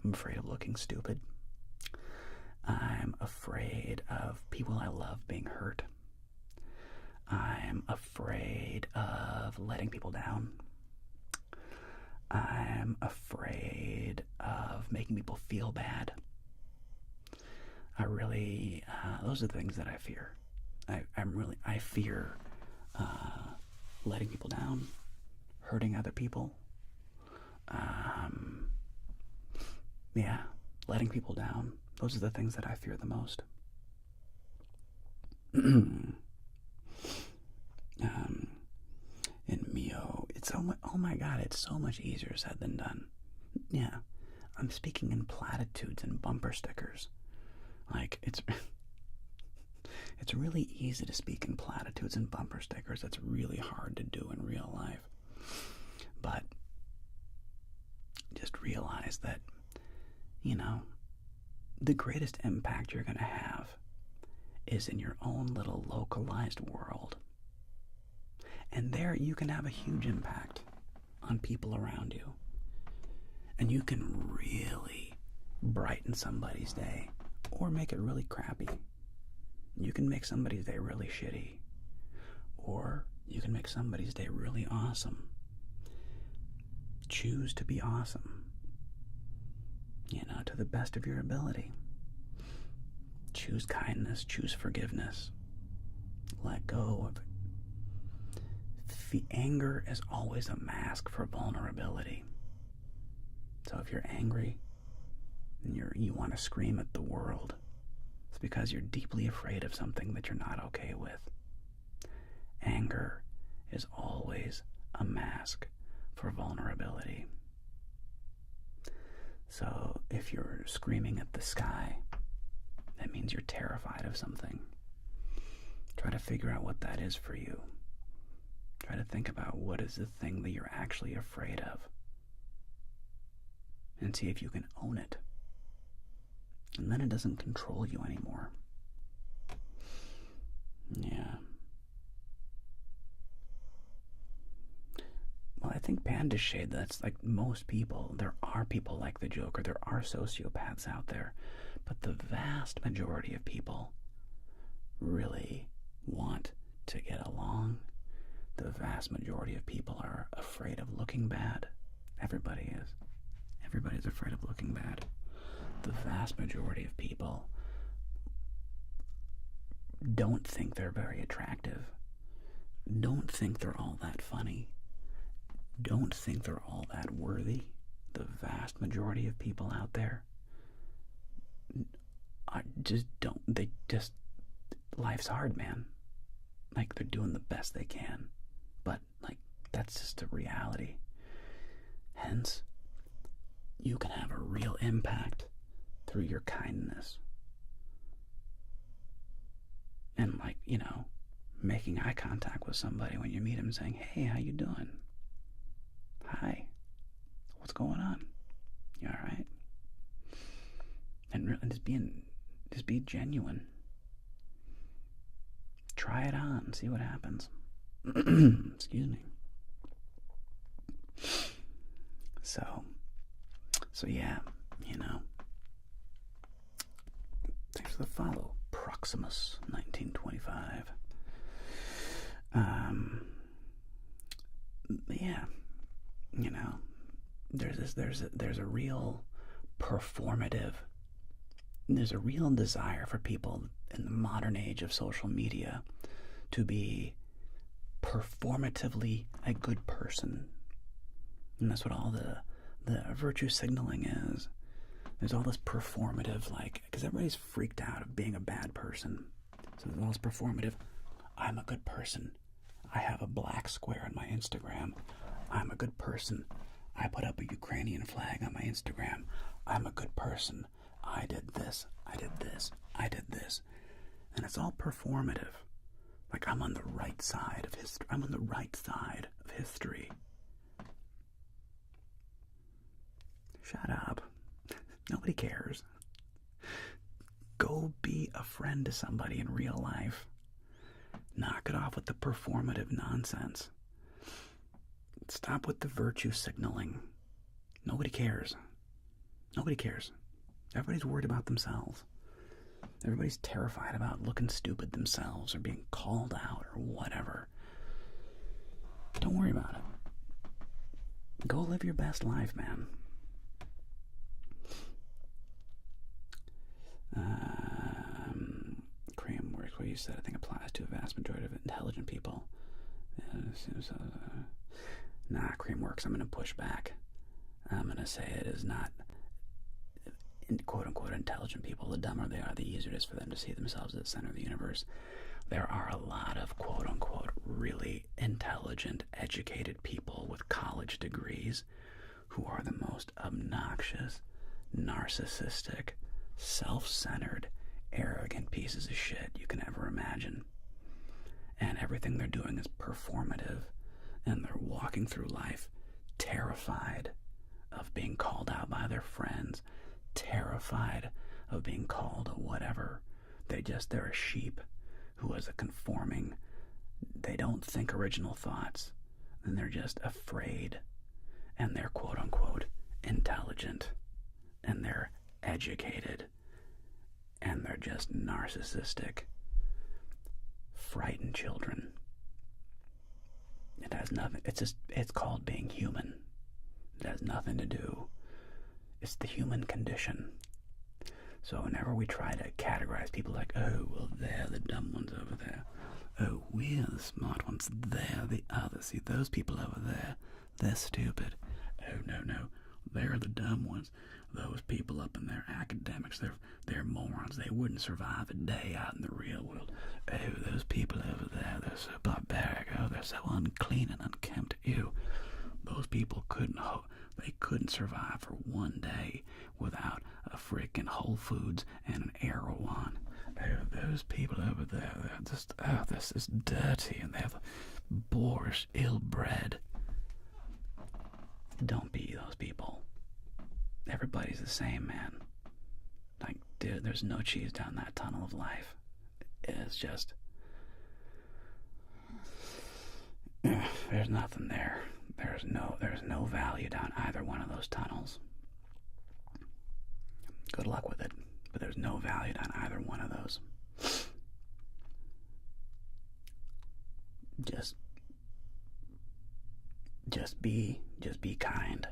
[SPEAKER 1] I'm afraid of looking stupid. I'm afraid of people I love being hurt. I'm afraid of letting people down. I'm afraid of making people feel bad. Those are the things that I fear. I fear letting people down, hurting other people. Letting people down. Those are the things that I fear the most. In Mio, oh my god, it's so much easier said than done. Yeah, I'm speaking in platitudes and bumper stickers. Like, it's really easy to speak in platitudes and bumper stickers. It's really hard to do in real life. But just realize that, you know, the greatest impact you're going to have is in your own little localized world. And there you can have a huge impact on people around you. And you can really brighten somebody's day or make it really crappy. You can make somebody's day really shitty or can make somebody's day really awesome. Choose to be awesome. To the best of your ability. Choose kindness, choose forgiveness. Let go of anger is always a mask for vulnerability. So if you're angry and you want to scream at the world, it's because you're deeply afraid of something that you're not okay with. Anger is always a mask for vulnerability. So if you're screaming at the sky, that means you're terrified of something. Try to figure out what that is for you. Try to think about what is the thing that you're actually afraid of. And see if you can own it. And then it doesn't control you anymore. Yeah. Well, I think Panda Shade, that's like most people. There are people like the Joker. There are sociopaths out there. But the vast majority of people really want to get along. The vast majority of people are afraid of looking bad. Everybody is. Everybody's afraid of looking bad. The vast majority of people don't think they're very attractive. Don't think they're all that funny. Don't think they're all that worthy. The vast majority of people out there life's hard, man. Like, they're doing the best they can. But, that's just a reality. Hence, you can have a real impact through your kindness. And, making eye contact with somebody when you meet them, saying, hey, how you doing? Hi. What's going on? You all right? And just be genuine. Try it on, see what happens. Excuse me. So yeah, thanks for the follow, Proximus 1925. Yeah, there's a real performative. There's a real desire for people in the modern age of social media to be performatively a good person. And that's what all the virtue signaling is. There's all this performative, because everybody's freaked out of being a bad person. So there's all this performative, I'm a good person. I have a black square on my Instagram. I'm a good person. I put up a Ukrainian flag on my Instagram. I'm a good person. I did this. I did this. I did this. And it's all performative. Like, I'm on the right side of history. I'm on the right side of history. Shut up. Nobody cares. Go be a friend to somebody in real life. Knock it off with the performative nonsense. Stop with the virtue signaling. Nobody cares. Nobody cares. Everybody's worried about themselves. Everybody's terrified about looking stupid themselves or being called out or whatever. Don't worry about it. Go live your best life, man. Cream works what you said, I think, applies to a vast majority of intelligent people. Nah, cream works. I'm going to push back. I'm going to say it is not, quote-unquote, intelligent people. The dumber they are, the easier it is for them to see themselves at the center of the universe. There are a lot of, quote-unquote, really intelligent, educated people with college degrees who are the most obnoxious, narcissistic, self-centered, arrogant pieces of shit you can ever imagine. And everything they're doing is performative, and they're walking through life terrified of being called out by their friends, terrified of being called whatever. They're a sheep who is a conforming. They don't think original thoughts, and they're just afraid, and they're quote-unquote intelligent, and they're educated, and they're just narcissistic, frightened children. has nothing. It's called being human. It has nothing to do. It's the human condition. So whenever we try to categorize people like, oh, well, they're the dumb ones over there. Oh, we're the smart ones. They're the others. See, those people over there, they're stupid. Oh, no. They're the dumb ones. Those people up in their academics, they're morons. They wouldn't survive a day out in the real world. Oh, those people over there, they're so barbaric. Oh, they're so unclean and unkempt. Ew. Those people couldn't survive for one day without a frickin' Whole Foods and an Erewhon. Oh, those people over there, they're just, this is dirty, and they're boorish, ill-bred. Don't be those people. Everybody's the same, man. Like, dude, there's no cheese down that tunnel of life. It's just, there's nothing there. There's no value down either one of those tunnels. Good luck with it, but there's no value down either one of those. Just be kind.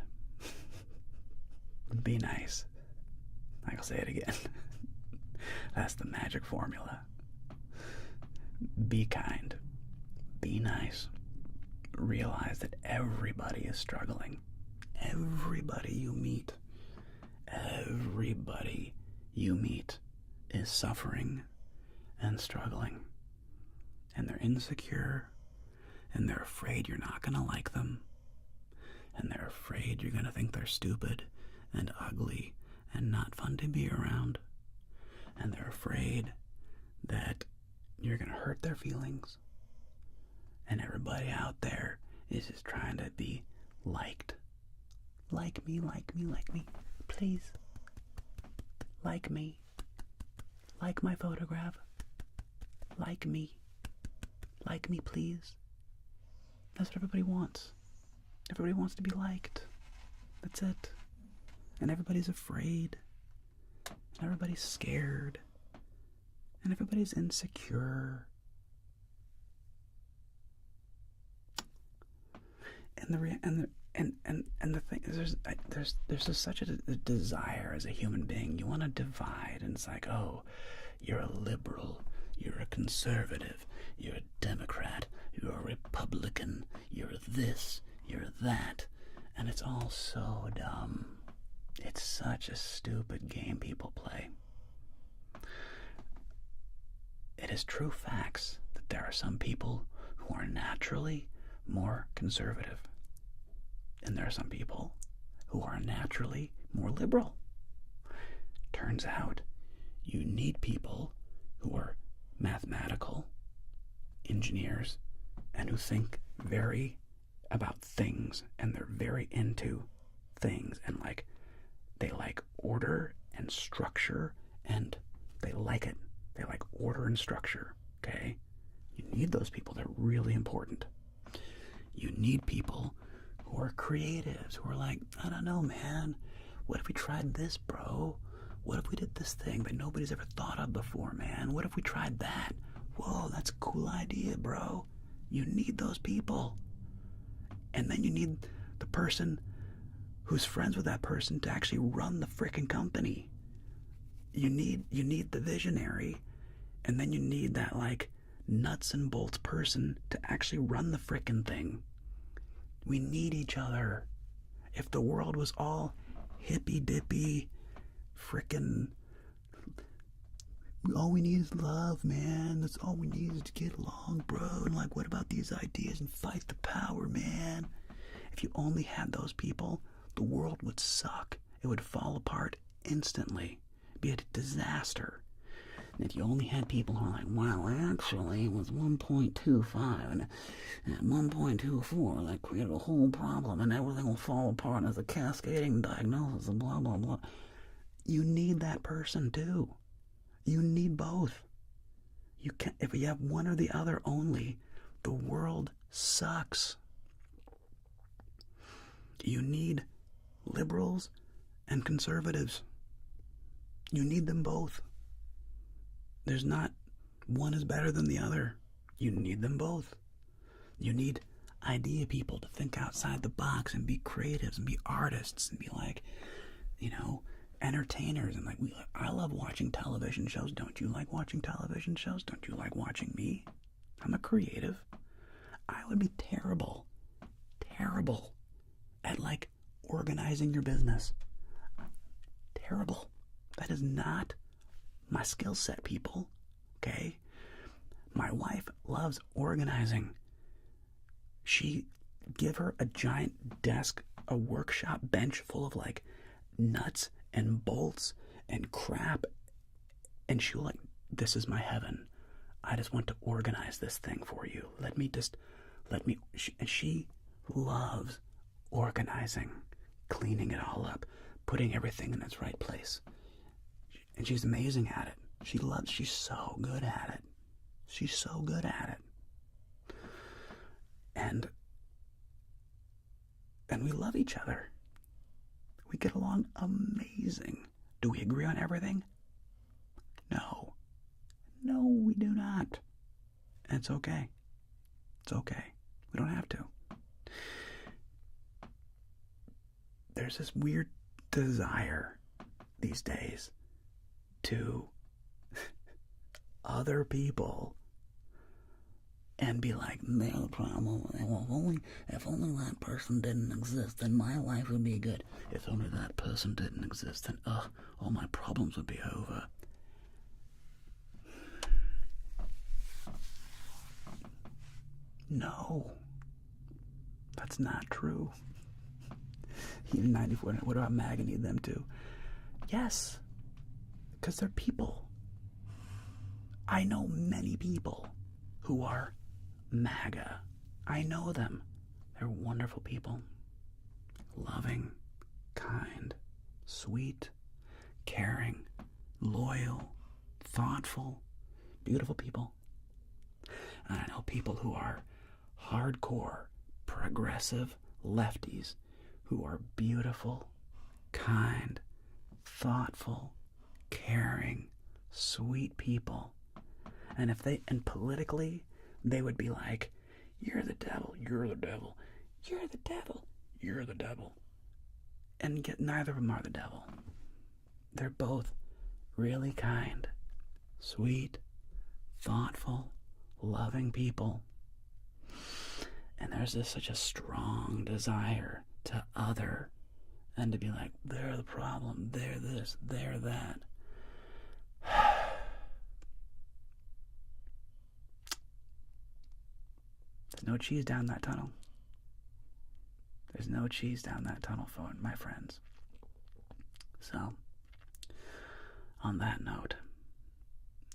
[SPEAKER 1] Be nice. I'll say it again. That's the magic formula. Be kind. Be nice. Realize that everybody is struggling. Everybody you meet is suffering and struggling. And they're insecure, and they're afraid you're not going to like them, and they're afraid you're going to think they're stupid and ugly and not fun to be around, and they're afraid that you're going to hurt their feelings, and everybody out there is just trying to be liked. Like me, please. Like me. Like my photograph. Like me, please. That's what everybody wants. Everybody wants to be liked. That's it. And everybody's afraid. And everybody's scared. And everybody's insecure. And the thing is, there's just such a desire as a human being. You want to divide, and it's like, oh, you're a liberal, you're a conservative, you're a Democrat, you're a Republican, you're this, you're that, and it's all so dumb. It's such a stupid game people play. It is true facts that there are some people who are naturally more conservative, and there are some people who are naturally more liberal. Turns out you need people who are mathematical, engineers, and who think very about things, and they're very into things, and they like order and structure, and they like it. They like order and structure, okay? You need those people. They're really important. You need people who are creatives, who are like, I don't know, man. What if we tried this, bro? What if we did this thing that nobody's ever thought of before, man? What if we tried that? Whoa, that's a cool idea, bro. You need those people. And then you need the person who's friends with that person to actually run the frickin' company. You need the visionary, and then you need that nuts and bolts person to actually run the frickin' thing. We need each other. If the world was all hippy-dippy, frickin', all we need is love, man. That's all we need is to get along, bro. And what about these ideas and fight the power, man? If you only had those people, the world would suck. It would fall apart instantly. It'd be a disaster. And if you only had people who are like, wow, actually it was 1.25 and at 1.24 that created a whole problem and everything will fall apart as a cascading diagnosis and blah, blah, blah. You need that person too. You need both. You can't, if you have one or the other only, the world sucks. You need liberals and conservatives. You need them both. There's not one is better than the other. You need them both. You need idea people to think outside the box and be creatives and be artists and be like, you know, entertainers. And like, I love watching television shows. Don't you like watching television shows? Don't you like watching me? I'm a creative. I would be terrible at like organizing your business. Terrible. That is not my skill set, people. Okay? My wife loves organizing. Give her a giant desk, a workshop bench full of like nuts and bolts and crap, and she'll like, this is my heaven. I just want to organize this thing for you. She loves organizing, cleaning it all up, putting everything in its right place. And she's amazing at it. She's so good at it. She's so good at it. And we love each other. We get along amazing. Do we agree on everything? No. No, we do not. And it's okay. It's okay. We don't have to. There's this weird desire these days to other people and be like, they're the problem. If only that person didn't exist, then my life would be good. If only that person didn't exist, then all my problems would be over. No, that's not true. Even 94, what about MAGA need them to? Yes, because they're people. I know many people who are MAGA. I know them. They're wonderful people. Loving, kind, sweet, caring, loyal, thoughtful, beautiful people. And I know people who are hardcore, progressive lefties who are beautiful, kind, thoughtful, caring, sweet people. And politically, they would be like, you're the devil, you're the devil, you're the devil, you're the devil. And yet neither of them are the devil. They're both really kind, sweet, thoughtful, loving people. And there's such a strong desire to other and to be like, they're the problem, they're this, they're that. There's no cheese down that tunnel. There's no cheese down that tunnel, my friends. So, on that note,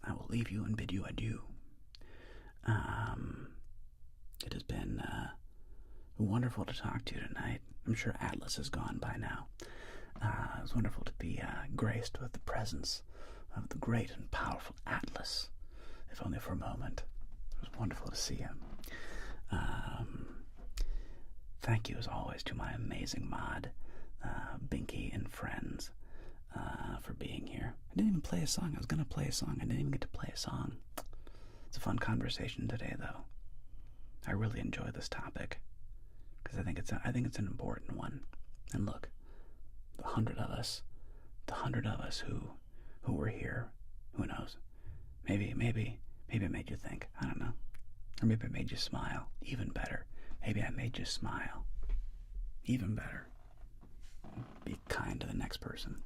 [SPEAKER 1] I will leave you and bid you adieu. It has been wonderful to talk to you tonight. I'm sure Atlas is gone by now. It was wonderful to be graced with the presence of the great and powerful Atlas, if only for a moment. It was wonderful to see him. Thank you, as always, to my amazing mod, Binky and friends, for being here. I didn't even play a song. I was going to play a song. I didn't even get to play a song. It's a fun conversation today, though. I really enjoy this topic because I think it's an important one. And look, the 100 of us who were here, who knows? Maybe it made you think. I don't know. Or maybe it made you smile. Even better. Maybe I made you smile. Even better. Be kind to the next person.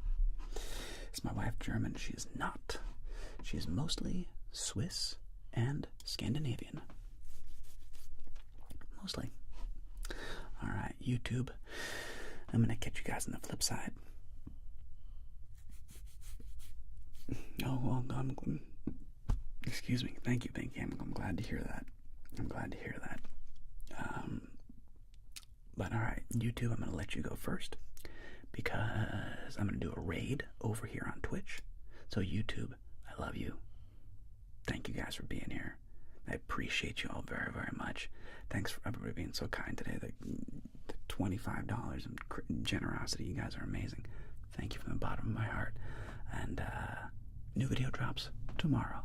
[SPEAKER 1] Is my wife German? She is not. She is mostly Swiss and Scandinavian. Mostly. Alright, YouTube. I'm going to catch you guys on the flip side. Oh, well, excuse me. Thank you, Binky. I'm glad to hear that. But alright, YouTube, I'm going to let you go first because I'm going to do a raid over here on Twitch. So YouTube, I love you. Thank you guys for being here. I appreciate you all very, very much. Thanks for everybody being so kind today. The $25 in generosity. You guys are amazing. Thank you from the bottom of my heart. And new video drops tomorrow.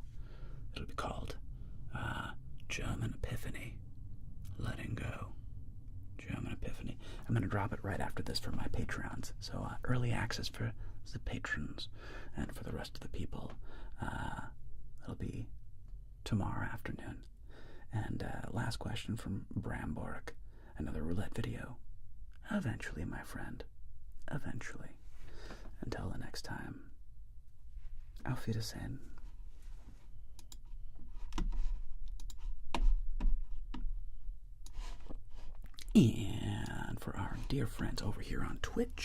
[SPEAKER 1] It'll be called German Epiphany. Letting go. going to drop it right after this for my Patreons. So early access for the patrons, and for the rest of the people, it'll be tomorrow afternoon. And last question from Bramborg. Another roulette video. Eventually, my friend. Eventually. Until the next time. Auf Wiedersehen. And for our dear friends over here on Twitch,